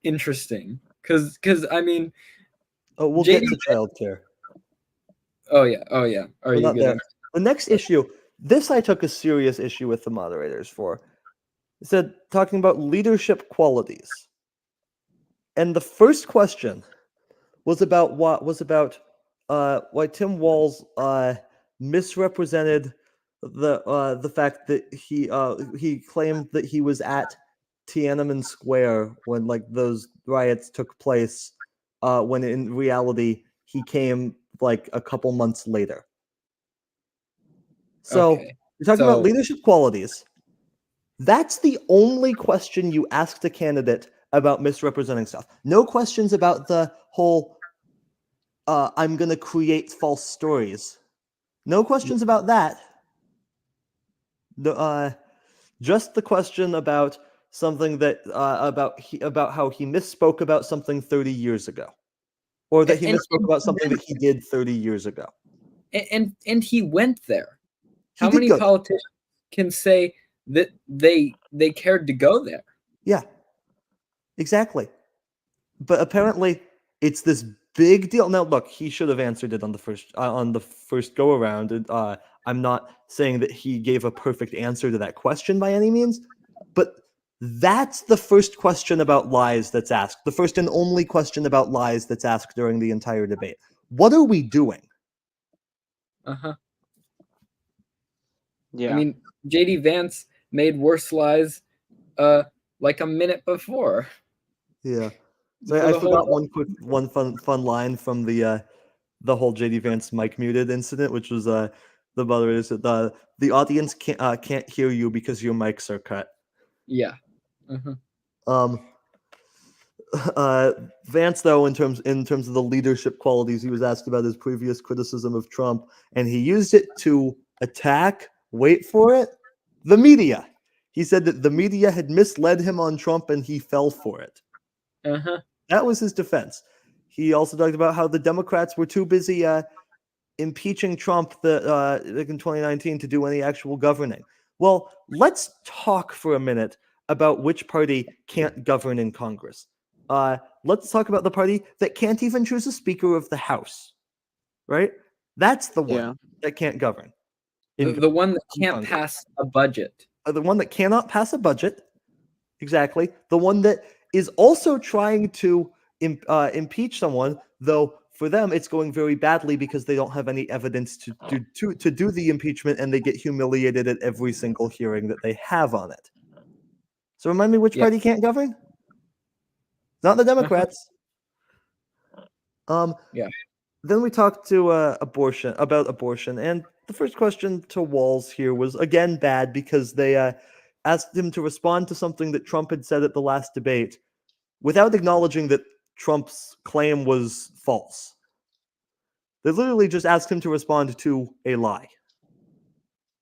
interesting because I mean, Oh, we'll JD get to childcare. oh yeah. Are We're you not good? there. The next issue, this I took a serious issue with the moderators for. It said talking about leadership qualities. And the first question was about why Tim Walz misrepresented the fact that he claimed that he was at Tiananmen Square when like those riots took place, when in reality he came like a couple months later. So Okay. you're talking about So- leadership qualities. That's the only question you asked a candidate about misrepresenting stuff. No questions about the whole I'm going to create false stories. No questions about that. Just the question about something that about how he misspoke about something 30 years ago, or that he And- misspoke about something that he did 30 years ago. And he went there. He How did many go. politicians can say that they cared to go there? Yeah, exactly. But apparently, it's this big deal. Now, look, he should have answered it on the first go around. And, I'm not saying that he gave a perfect answer to that question by any means, but that's the first question about lies that's asked. The first and only question about lies that's asked during the entire debate. What are we doing? Uh-huh. Yeah. I mean, JD Vance made worse lies like a minute before. Yeah. For So I the forgot whole- one fun line from the whole JD Vance mic muted incident, which was the moderator said the audience can't hear you because your mics are cut. Yeah. Uh-huh. Vance, though, in terms of the leadership qualities, he was asked about his previous criticism of Trump, and he used it to attack. Wait for it, the media. He said that the media had misled him on Trump, and he fell for it. Uh-huh. That was his defense. He also talked about how the Democrats were too busy impeaching Trump in 2019 to do any actual governing. Well, let's talk for a minute about which party can't govern in Congress. Let's talk about the party that can't even choose a Speaker of the House, right? That's the one Yeah. that can't govern. The one that can't Congress. pass a budget. The one that cannot pass a budget. Exactly. The one that is also trying to impeach someone, though for them it's going very badly because they don't have any evidence to do the impeachment, and they get humiliated at every single hearing that they have on it. So remind me, which Yeah. party can't govern? Not the Democrats. Yeah. Then we talked to about abortion, and the first question to Walz here was again bad because they asked him to respond to something that Trump had said at the last debate without acknowledging that Trump's claim was false. They literally just asked him to respond to a lie.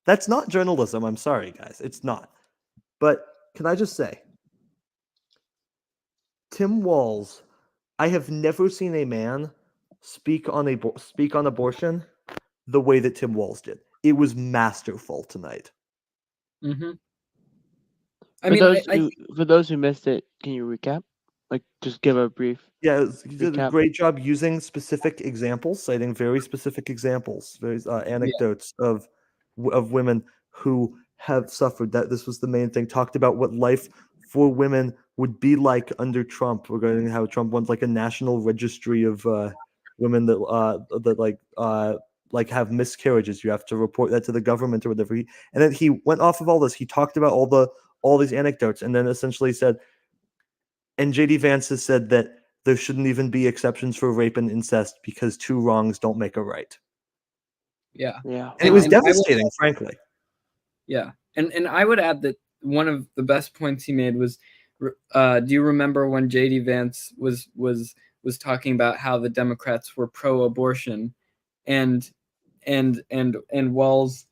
That's not journalism. I'm sorry, guys. It's not. But can I just say, Tim Walz, I have never seen a man speak on abortion the way that Tim Walz did. It was masterful tonight. Mm-hmm. For those who missed it, can you recap? Like, just give a brief. Yeah, he did a Recap. great job using specific examples, citing very specific examples, very anecdotes of women who have suffered. That this was the main thing. Talked about what life for women would be like under Trump, regarding how Trump wants like a national registry of women that like have miscarriages. You have to report that to the government or whatever. And then he went off of all this. He talked about all these anecdotes, and then essentially said, and JD Vance has said that there shouldn't even be exceptions for rape and incest because two wrongs don't make a right. Yeah. Yeah. And it was And I would- devastating, frankly. Yeah. And I would add that one of the best points he made was do you remember when JD Vance was talking about how the Democrats were pro-abortion, and Walz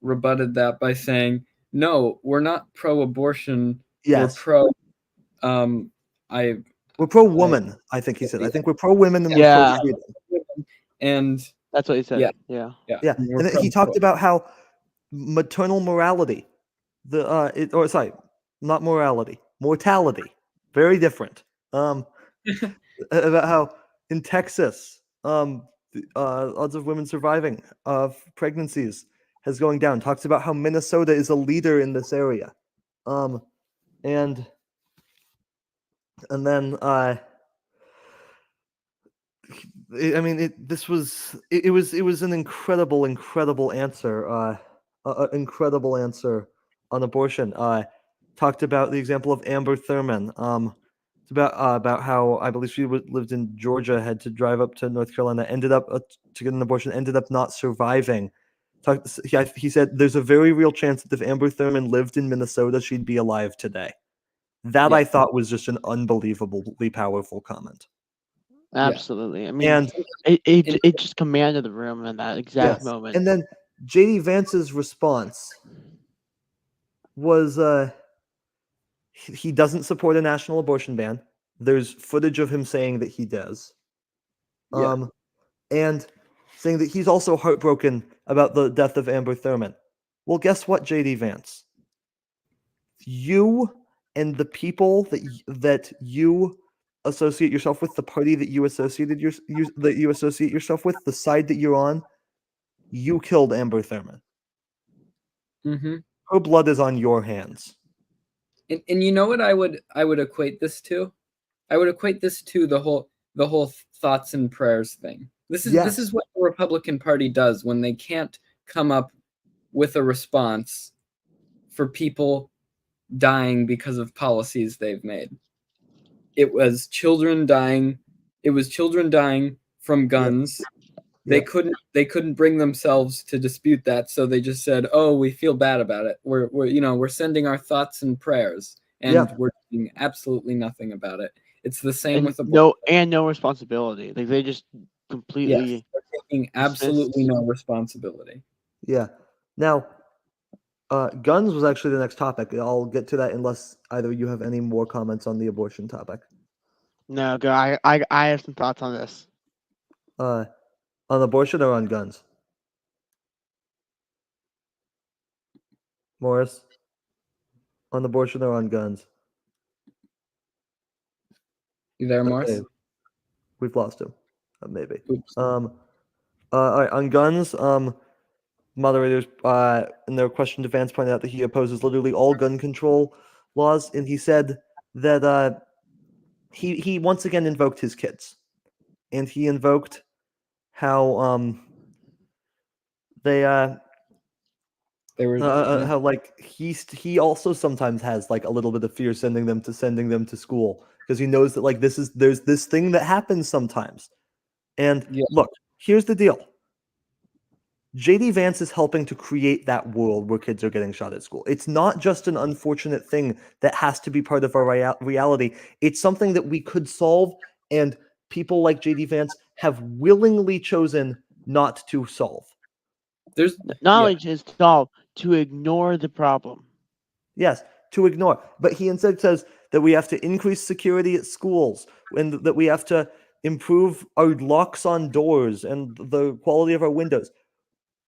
rebutted that by saying, no, we're not pro-abortion. Yes. pro. I We're pro woman, I think he said. I think we're pro women and Yeah. we're pro freedom. and That's what he said. Yeah. Yeah. Yeah. we're And then he pro- talked about how maternal morality, not morality, mortality, very different. About how in Texas, odds of women surviving of pregnancies has going down. Talks about how Minnesota is a leader in this area, and then I mean, it was an incredible answer, incredible answer on abortion. Talked about the example of Amber Thurman. It's about how I believe she lived in Georgia, had to drive up to North Carolina, ended up to get an abortion, ended up not surviving. He said there's a very real chance that if Amber Thurman lived in Minnesota, she'd be alive today. That Yeah. I thought was just an unbelievably powerful comment. Absolutely. I mean, And it just commanded the room in that exact yes, moment. and then JD Vance's response was he doesn't support a national abortion ban. There's footage of him saying that he does. Yeah. And saying that he's also heartbroken about the death of Amber Thurman. Well, guess what, JD Vance? You and the people that you associate yourself with, the party that you associate yourself with, the side that you're on, you killed Amber Thurman. Mm-hmm. Her blood is on your hands. And you know what I would equate this to? I would equate this to the whole thoughts and prayers thing. This is what the Republican Party does when they can't come up with a response for people dying because of policies they've made. It was children dying. It was children dying from guns. Yep. They couldn't bring themselves to dispute that, so they just said, "Oh, we feel bad about it. We're sending our thoughts and prayers, and we're doing absolutely nothing about it." It's the same with abortion. No responsibility. Like they just completely they're taking absolutely no responsibility. Yeah. Now, guns was actually the next topic. I'll get to that unless either you have any more comments on the abortion topic. No, go. I have some thoughts on this. On abortion or on guns? Morris? On abortion or on guns? You there, Morris? Okay. We've lost him. Maybe. Oops. All right, on guns, moderators in their question to Vance pointed out that he opposes literally all gun control laws, and he said that he once again invoked his kids, and he invoked how they were how like he also sometimes has like a little bit of fear sending them to school because he knows that like there's this thing that happens sometimes. And look, here's the deal. JD Vance is helping to create that world where kids are getting shot at school. It's not just an unfortunate thing that has to be part of our reality. It's something that we could solve, and people like JD Vance have willingly chosen not to solve. There's not only to solve, to ignore the problem. Yes, to ignore. But he instead says that we have to increase security at schools and that we have to improve our locks on doors and the quality of our windows.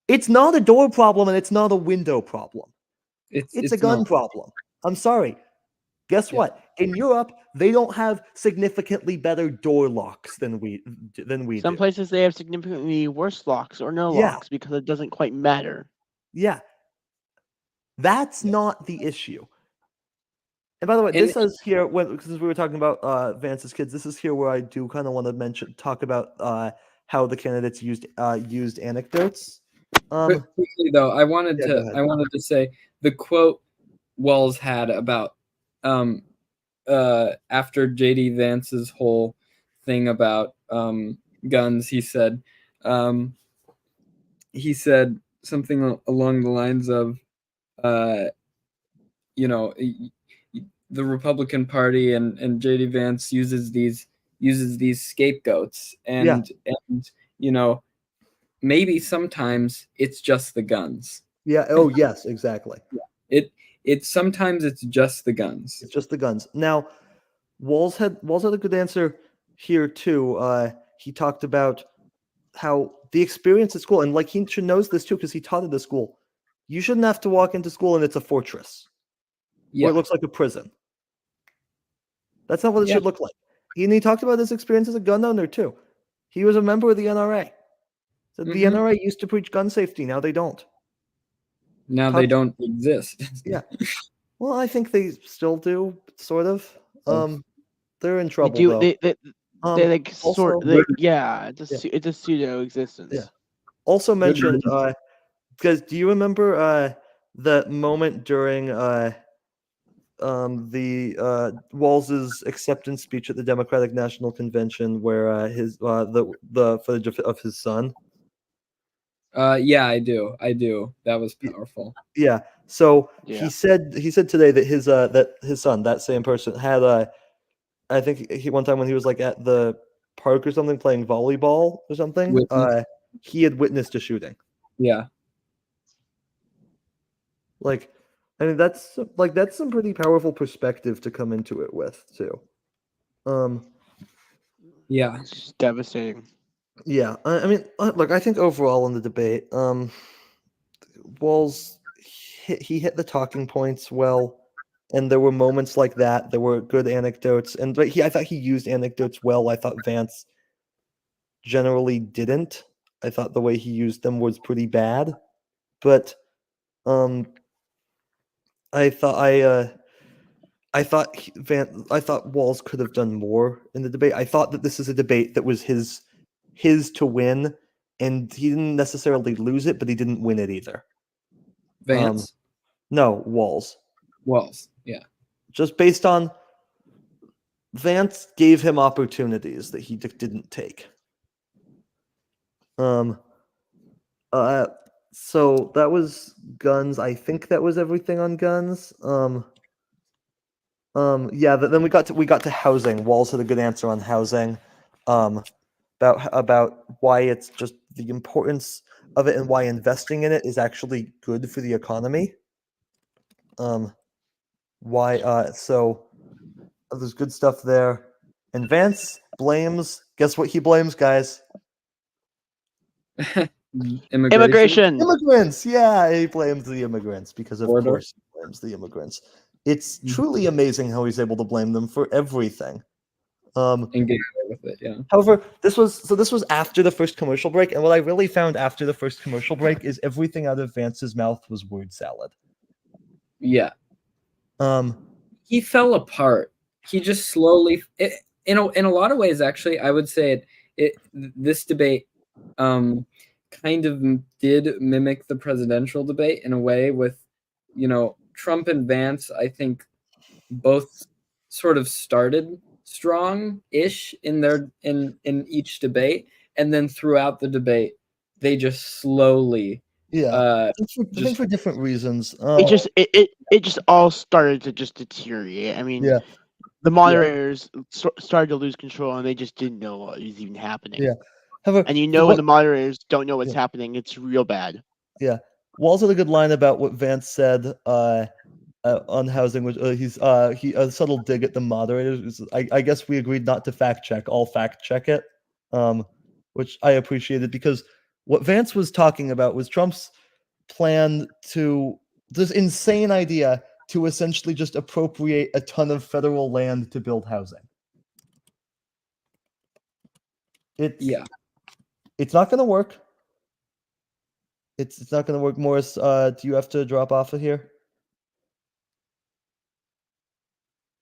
It's not a door problem and it's not a window problem. It's a gun problem. I'm sorry. Guess what? In Europe, they don't have significantly better door locks than we do. Some places they have significantly worse locks or no locks because it doesn't quite matter. Yeah. That's not the issue. And by the way, this is here because we were talking about Vance's kids. This is here where I do kind of want to talk about how the candidates used anecdotes. Quickly though, I wanted to say the quote Walz had about after JD Vance's whole thing about guns, he said something along the lines of the Republican Party and JD Vance uses these scapegoats and maybe sometimes it's just the guns. Yeah. Oh yes, exactly. It sometimes it's just the guns. It's just the guns. Now, Walz had a good answer here too. He talked about how the experience at school, and like he should knows this too because he taught at the school. You shouldn't have to walk into school and it's a fortress, or Yeah, it looks like a prison. That's not what it Yeah. should look like. And he talked about his experience as a gun owner too. He was a member of the NRA. So the Mhm. NRA used to preach gun safety. Now they don't. now they don't exist. Yeah. Well, I think they still do, sort of. They're in They trouble do. though. They like sort. also- Like, yeah, Yeah. it's a pseudo existence. Yeah. Also mentioned, because do you remember the moment during Walz's acceptance speech at the Democratic National Convention where his the footage of his son? Yeah, I do. That was powerful. Yeah. So Yeah. he said today that his son, that same person, had I think he one time when he was like at the park or something playing volleyball or something, Witnessed. he had witnessed a shooting. Yeah. Like, I mean, that's some pretty powerful perspective to come into it with too. Yeah. It's just devastating. Yeah, I mean, look, I think overall in the debate, Walz he hit the talking points well, and there were moments like that. There were good anecdotes, and I thought he used anecdotes well. I thought Vance generally didn't. I thought the way he used them was pretty bad, but I thought Walz could have done more in the debate. I thought that this is a debate that was his to win, and he didn't necessarily lose it, but he didn't win it either. Vance. No, Walz. Walz. Yeah. Just based on Vance gave him opportunities that he didn't take. So that was guns. I think that was everything on guns. Yeah. Then we got to housing. Walz had a good answer on housing. About why it's just the importance of it and why investing in it is actually good for the economy. So there's good stuff there. And Vance blames, guess what he blames, guys? Immigration. Immigrants. Yeah, he blames the immigrants because of Border. course he blames the immigrants. It's truly amazing how he's able to blame them for everything. And get away with it. Yeah. However, this was after the first commercial break, and what I really found after the first commercial break is everything out of Vance's mouth was word salad. Yeah. He fell apart. He just slowly, in a lot of ways, actually, I would say this debate kind of did mimic the presidential debate in a way with, Trump and Vance, I think both sort of started strong-ish in each debate, and then throughout the debate, they just slowly I think for different reasons. It just all started to just deteriorate. I mean, Yeah. the moderators started to lose control, and they just didn't know what was even happening. Yeah. However, And when the moderators don't know what's happening, it's real bad. Yeah. Walz had a good line about what Vance said on housing, which he a subtle dig at the moderators. I guess we agreed not to fact check. I'll fact check it, which I appreciated because what Vance was talking about was Trump's plan to this insane idea to essentially just appropriate a ton of federal land to build housing. It's not going to work. It's not going to work. Morris, do you have to drop off of here?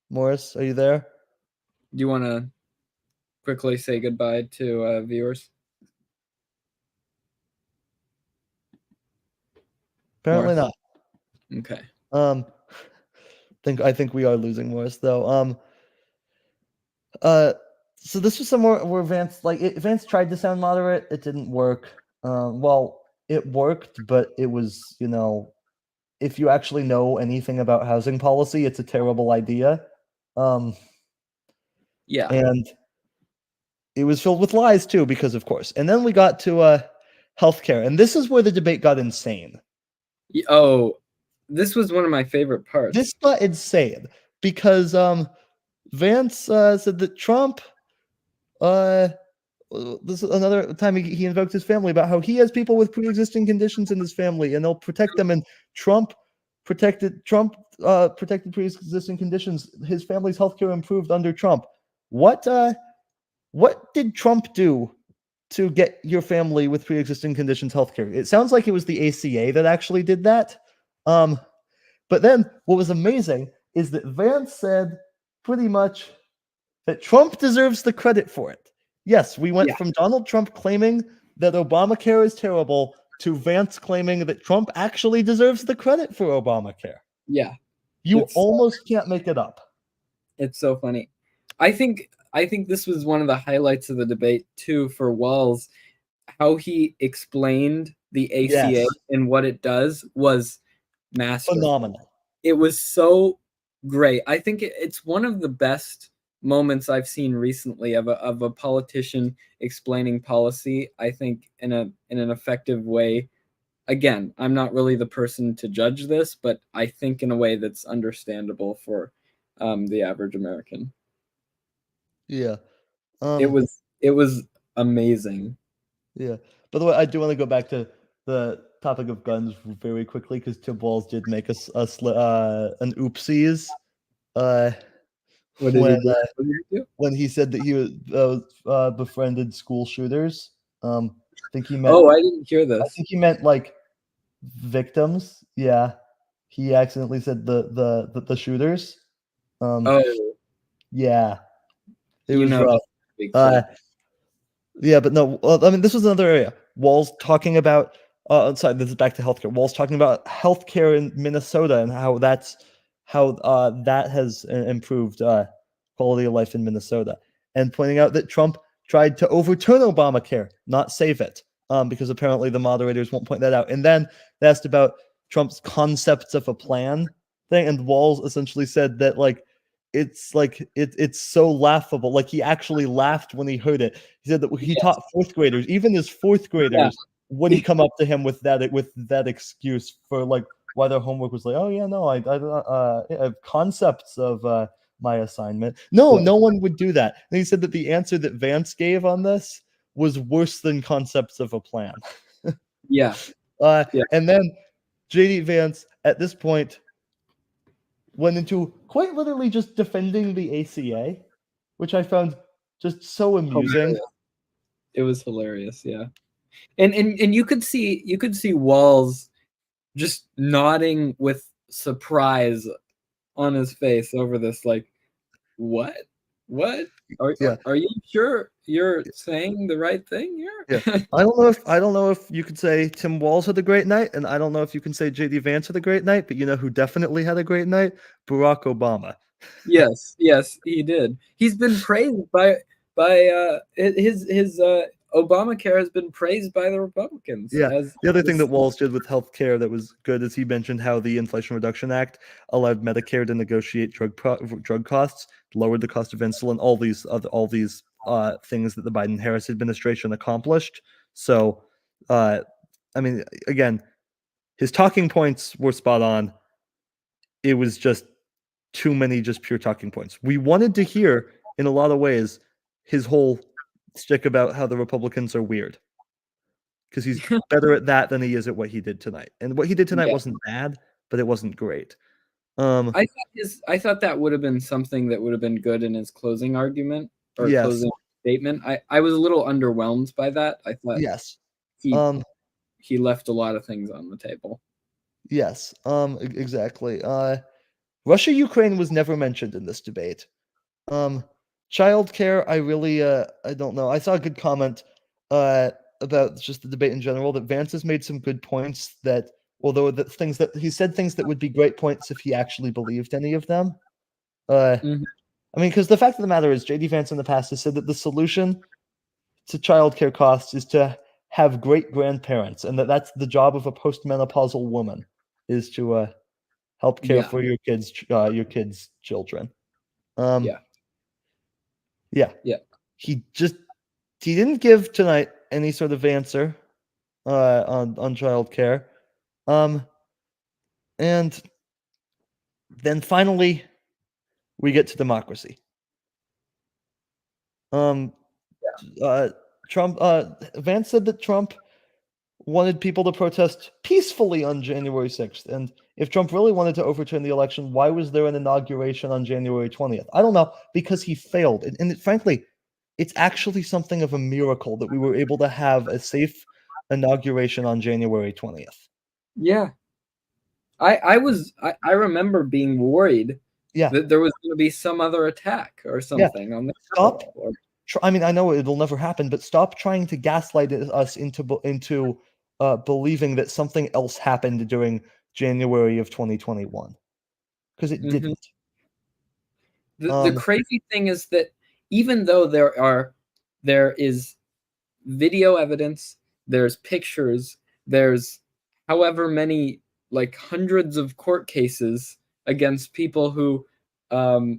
Morris, are you there? Do you want to quickly say goodbye to viewers? Apparently Morris? not. Okay. I think we are losing Morris though. So this was somewhere where Vance Vance tried to sound moderate. It didn't work. Well, it worked, but it was, if you actually know anything about housing policy, it's a terrible idea. Yeah. And it was filled with lies too, because of course. And then we got to healthcare, and this is where the debate got insane. Oh, this was one of my favorite parts. This got insane because Vance said that Trump this is another time he invoked his family about how he has people with pre-existing conditions in his family and they'll protect them, and Trump protected pre-existing conditions. His family's healthcare improved under Trump. What did Trump do to get your family with pre-existing conditions healthcare? It sounds like it was the ACA that actually did that. But then what was amazing is that Vance said pretty much that Trump deserves the credit for it. Yes, we went from Donald Trump claiming that Obamacare is terrible to Vance claiming that Trump actually deserves the credit for Obamacare. Yeah. You almost can't make it up. It's so funny. I think this was one of the highlights of the debate too for Walz. How he explained the ACA and what it does was masterful. Phenomenal. It was so great. I think it's one of the best moments I've seen recently of a politician explaining policy. I think in an effective way. Again, I'm not really the person to judge this, but I think in a way that's understandable for the average American. Yeah. It was amazing. Yeah. By the way, I do want to go back to the topic of guns very quickly because Tim Walz did make an oopsies. What did he do? When he said that he was befriended school shooters. I think he meant. Oh, I didn't hear this. I think he meant like victims. Yeah, he accidentally said the shooters. Yeah, it was rough. Yeah, but no. I mean, this was another area. Walz talking about. Sorry, this is back to healthcare. Walz talking about healthcare in Minnesota and how that has improved quality of life in Minnesota, and pointing out that Trump tried to overturn Obamacare, not save it, because apparently the moderators won't point that out. And then they asked about Trump's concepts of a plan thing, and Walz essentially said that it's so laughable. Like he actually laughed when he heard it. He said that he taught fourth graders, even his fourth graders wouldn't come up to him with that excuse for like why their homework was like, oh yeah, no, I have concepts of my assignment. No one would do that. And he said that the answer that Vance gave on this was worse than concepts of a plan. And then JD Vance at this point went into quite literally just defending the ACA, which I found just so amusing. It was hilarious, yeah. And you could see Walz just nodding with surprise on his face over this, like, what? Are you sure you're saying the right thing here? Yeah. I don't know if you could say Tim Walz had a great night, and I don't know if you can say JD Vance had a great night, but you know who definitely had a great night? Barack Obama. Yes, he did. He's been praised by his Obamacare has been praised by the Republicans. Yeah. The other thing that Walz did with healthcare that was good is he mentioned how the Inflation Reduction Act allowed Medicare to negotiate drug costs, lowered the cost of insulin, all these things that the Biden-Harris administration accomplished. So, I mean, again, his talking points were spot on. It was just too many just pure talking points. We wanted to hear, in a lot of ways, his whole stick about how the Republicans are weird, because he's better at that than he is at what he did tonight. And what he did tonight wasn't bad, but it wasn't great. I thought that would have been something that would have been good in his closing argument or closing statement. I was a little underwhelmed by that. I thought he left a lot of things on the table. Yes, exactly. Russia-Ukraine was never mentioned in this debate. Childcare, I really, I don't know. I saw a good comment about just the debate in general that Vance has made some good points that, although the things that he said things that would be great points if he actually believed any of them. I mean, because the fact of the matter is, JD Vance in the past has said that the solution to childcare costs is to have great grandparents, and that's the job of a postmenopausal woman, is to help care for your kids' children. He didn't give tonight any sort of answer on childcare. And then finally, we get to democracy. Trump. Vance said that Trump wanted people to protest peacefully on January 6th. And if Trump really wanted to overturn the election, why was there an inauguration on January 20th? I don't know, because he failed. And frankly, it's actually something of a miracle that we were able to have a safe inauguration on January 20th. Yeah. I remember being worried Yeah. that there was going to be some other attack or something on the Stop. Capitol, or- I mean, I know it'll never happen, but stop trying to gaslight us into believing that something else happened during January of 2021, because it Mhm. didn't. The crazy thing is that even though there is video evidence, there's pictures, there's however many, like hundreds of court cases against people who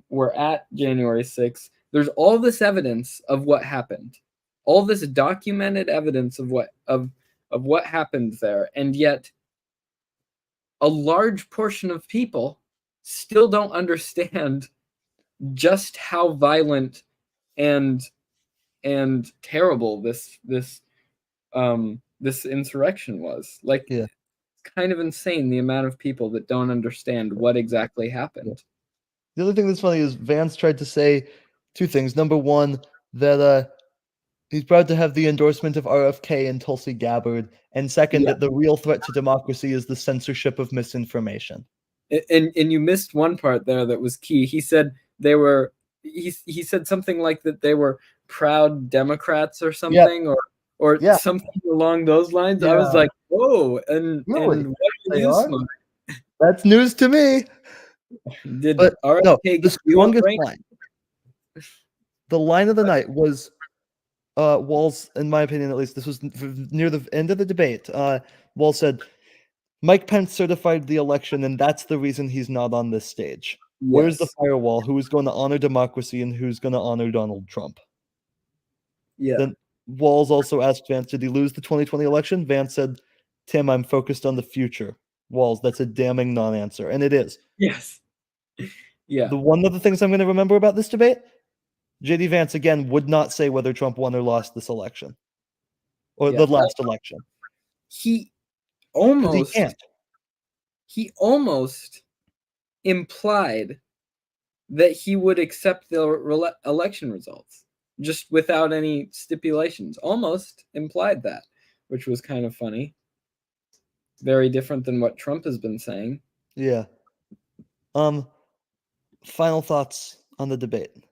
were at January 6th. There's all this evidence of what happened, all this documented evidence of what happened there, and yet a large portion of people still don't understand just how violent and terrible this insurrection was. Like, Yeah. it's kind of insane the amount of people that don't understand what exactly happened. The other thing that's funny is Vance tried to say two things. Number one, that he's proud to have the endorsement of RFK and Tulsi Gabbard, and second, Yeah. that the real threat to democracy is the censorship of misinformation. And you missed one part there that was key. He said they were he said something like that they were proud Democrats or something, or Yeah. something along those lines. I was Yeah. like, whoa, and Really? what They are you are? smoking? That's news to me. Did But RFK no, the give you a strongest break? line, the line of the night was Walz, in my opinion at least, this was near the end of the debate. Walz said, Mike Pence certified the election, and that's the reason he's not on this stage. Where's the Yes. firewall? Who's going to honor democracy and who's going to honor Donald Trump? Yeah. Then Walz also asked Vance, did he lose the 2020 election? Vance said, Tim, I'm focused on the future. Walz, that's a damning non-answer. And it is. Yes. Yeah. The one of the things I'm going to remember about this debate, JD Vance again would not say whether Trump won or lost this election. Or Yeah. the last election. He 'Cause he almost implied that he would accept the election results just without any stipulations. Almost implied that, which was kind of funny. Very different than what Trump has been saying. Yeah. Final thoughts on the debate.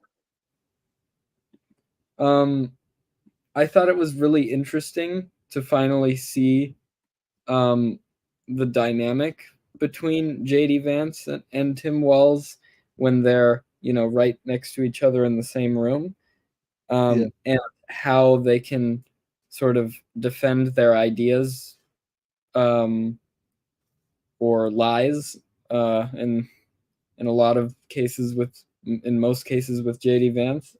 I thought it was really interesting to finally see the dynamic between JD Vance and Tim Walz when they're, right next to each other in the same room, and how they can sort of defend their ideas or lies in a lot of cases in most cases with JD Vance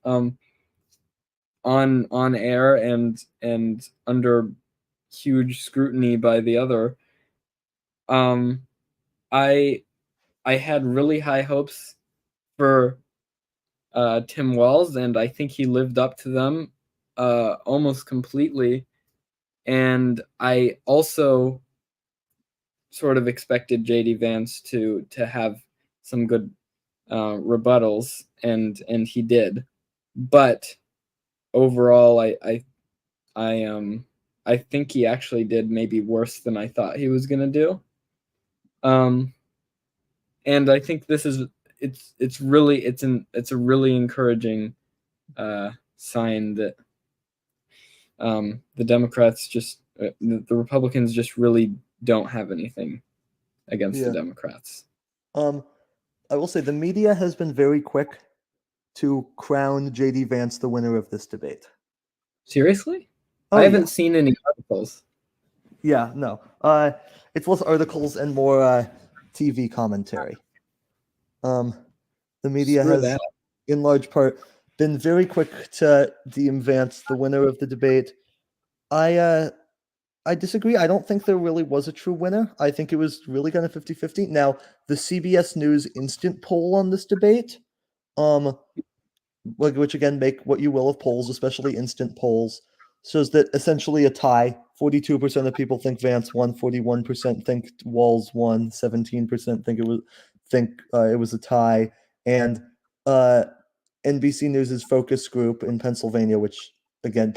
on air and under huge scrutiny by the other. I had really high hopes for Tim Walz, and I think he lived up to them almost completely. And I also sort of expected JD Vance to have some good rebuttals, and he did. But overall, I think he actually did maybe worse than I thought he was gonna do. And I think this is it's a really encouraging sign that the Democrats the Republicans just really don't have anything against the Democrats. I will say the media has been very quick to crown JD Vance the winner of this debate. Seriously? Oh, I haven't seen any articles. Yeah, no. It's less articles and more TV commentary. The media has, in large part, been very quick to deem Vance the winner of the debate. I I disagree. I don't think there really was a true winner. I think it was really kind of 50-50. Now, the CBS News instant poll on this debate, which again, make what you will of polls, especially instant polls, shows that essentially a tie. 42% of people think Vance won, 41% think Walz won, 17% think it was a tie, and NBC News's focus group in Pennsylvania, which again,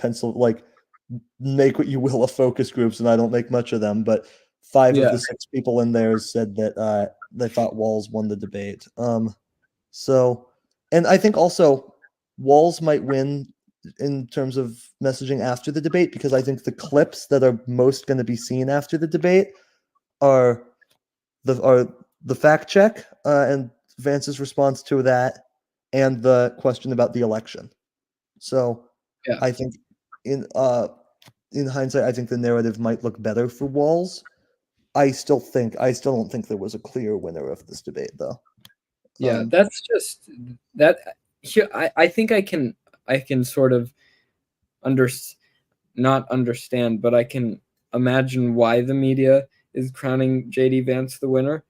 make what you will of focus groups, and I don't make much of them, but 5 of Yeah. the 6 people in there said that they thought Walz won the debate. So, and I think also Walz might win in terms of messaging after the debate, because I think the clips that are most going to be seen after the debate are the fact check and Vance's response to that, and the question about the election. So Yeah. I think in hindsight, I think the narrative might look better for Walz. I still don't think there was a clear winner of this debate, though. Yeah, that's just that. Here, I think I can sort of not understand, but I can imagine why the media is crowning JD Vance the winner.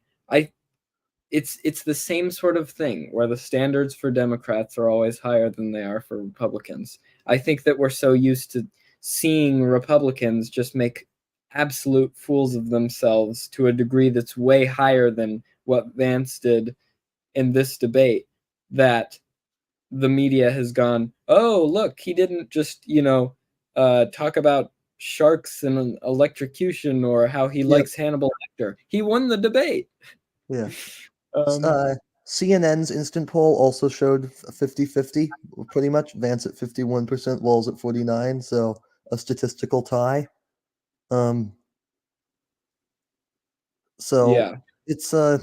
It's the same sort of thing where the standards for Democrats are always higher than they are for Republicans. I think that we're so used to seeing Republicans just make absolute fools of themselves to a degree that's way higher than what Vance did in this debate, that the media has gone, oh, look, he didn't just, talk about sharks and electrocution or how he likes Hannibal Lecter. He won the debate. Yeah. CNN's instant poll also showed 50-50, pretty much. Vance at 51%, Walz at 49%, so a statistical tie. So Yeah. it's I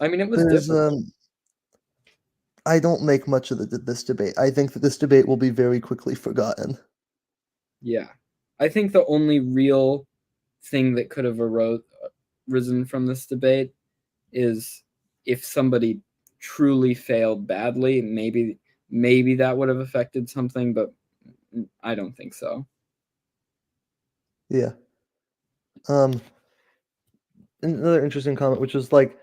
mean, it was difficult. I don't make much of this debate. I think that this debate will be very quickly forgotten. Yeah. I think the only real thing that could have risen from this debate is if somebody truly failed badly, maybe that would have affected something, but I don't think so. Yeah. Another interesting comment, which was like,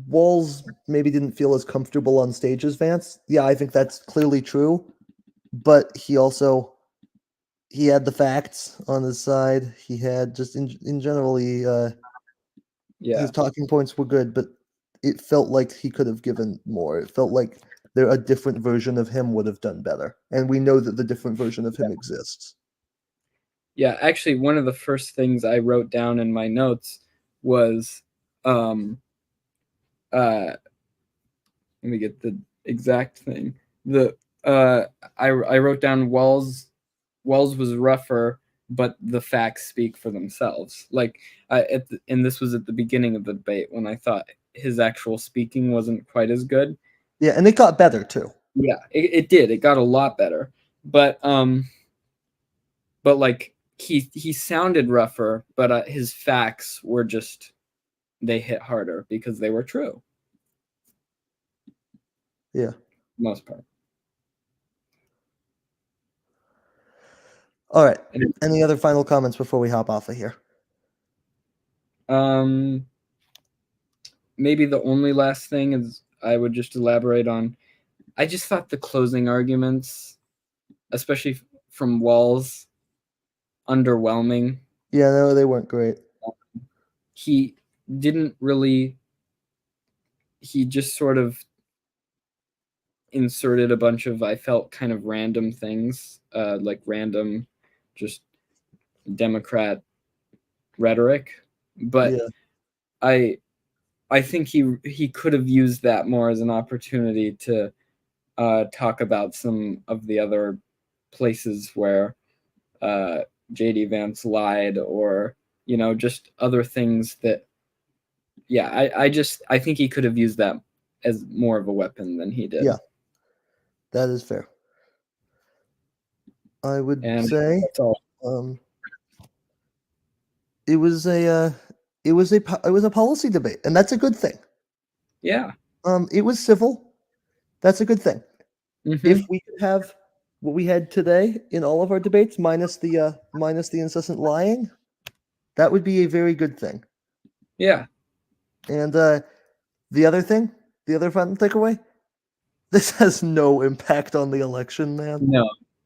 Walz maybe didn't feel as comfortable on stage as Vance. Yeah, I think that's clearly true, but he had the facts on his side. He had just in general, his talking points were good, but it felt like he could have given more. It felt like a different version of him would have done better, and we know that the different version of him exists. Yeah, actually, one of the first things I wrote down in my notes was, let me get the exact thing. I wrote down Walz was rougher, but the facts speak for themselves. Like, and this was at the beginning of the debate when I thought his actual speaking wasn't quite as good. Yeah, and it got better too. Yeah, it did. It got a lot better, but like he sounded rougher, but his facts were just, they hit harder because they were true. Yeah, most part. All right. Any other final comments before we hop off of here? Maybe the only last thing is I would just elaborate on. I just thought the closing arguments, especially from Walz, underwhelming. Yeah, no, they weren't great. He didn't really. He just sort of inserted a bunch of, I felt, kind of random things, like random, just Democrat rhetoric. But yeah. I think he could have used that more as an opportunity to talk about some of the other places where JD Vance lied, or just other things that. Yeah, I think he could have used that as more of a weapon than he did. Yeah, that is fair. I would say it was a policy debate, and that's a good thing. Yeah. It was civil. That's a good thing. Mm-hmm. If we could have what we had today in all of our debates, minus the incessant lying, that would be a very good thing. Yeah. And the other thing, the other final takeaway, this has no impact on the election, man.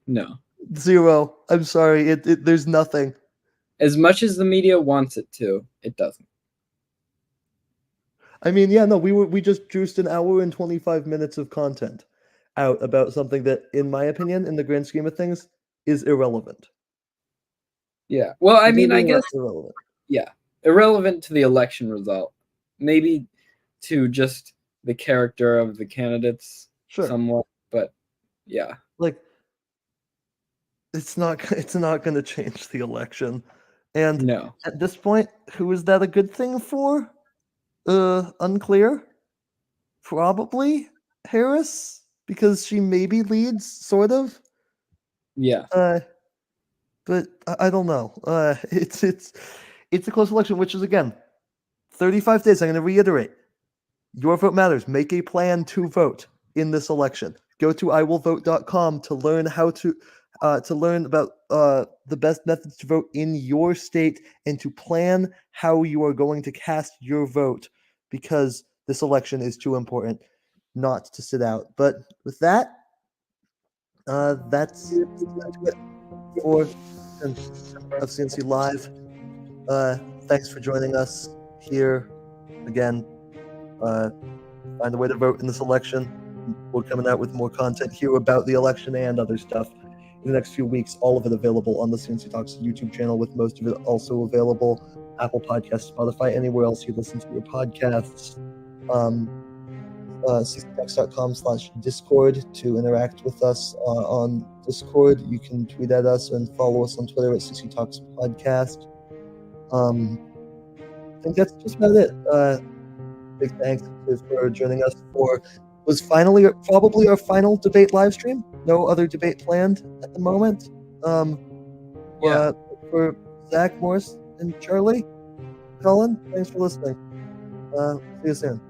No. Zero. I'm sorry. There's nothing. As much as the media wants it to, it doesn't. I mean, yeah, no, we just juiced an hour and 25 minutes of content out about something that, in my opinion, in the grand scheme of things, is irrelevant. Yeah. Well, I mean, I Completely guess irrelevant. yeah, irrelevant to the election result. Maybe to just the character of the candidates Sure. somewhat, but yeah. Like, it's not going to change the election. And No. at this point, who is that a good thing for? Unclear. Probably Harris, because she maybe leads, sort of. Yeah. But I don't know. It's a close election, which is, again, 35 days. I'm going to reiterate. Your vote matters. Make a plan to vote in this election. Go to iwillvote.com to learn how to learn about the best methods to vote in your state and to plan how you are going to cast your vote, because this election is too important not to sit out. But with that, that's it for of C&C Live. Thanks for joining us here again. Find a way to vote in this election. We're coming out with more content here about the election and other stuff in the next few weeks. All of it available on the C&C Talks YouTube channel, with most of it also available Apple Podcasts, Spotify, anywhere else you listen to your podcasts. cctalks.com/Discord to interact with us on Discord. You can tweet at us and follow us on Twitter at CC Talks Podcast. I think that's just about it. Big thanks for joining us for was finally probably our final debate live stream. No other debate planned at the moment. For Zack, Morris, and Charlie, Colin, thanks for listening. See you soon.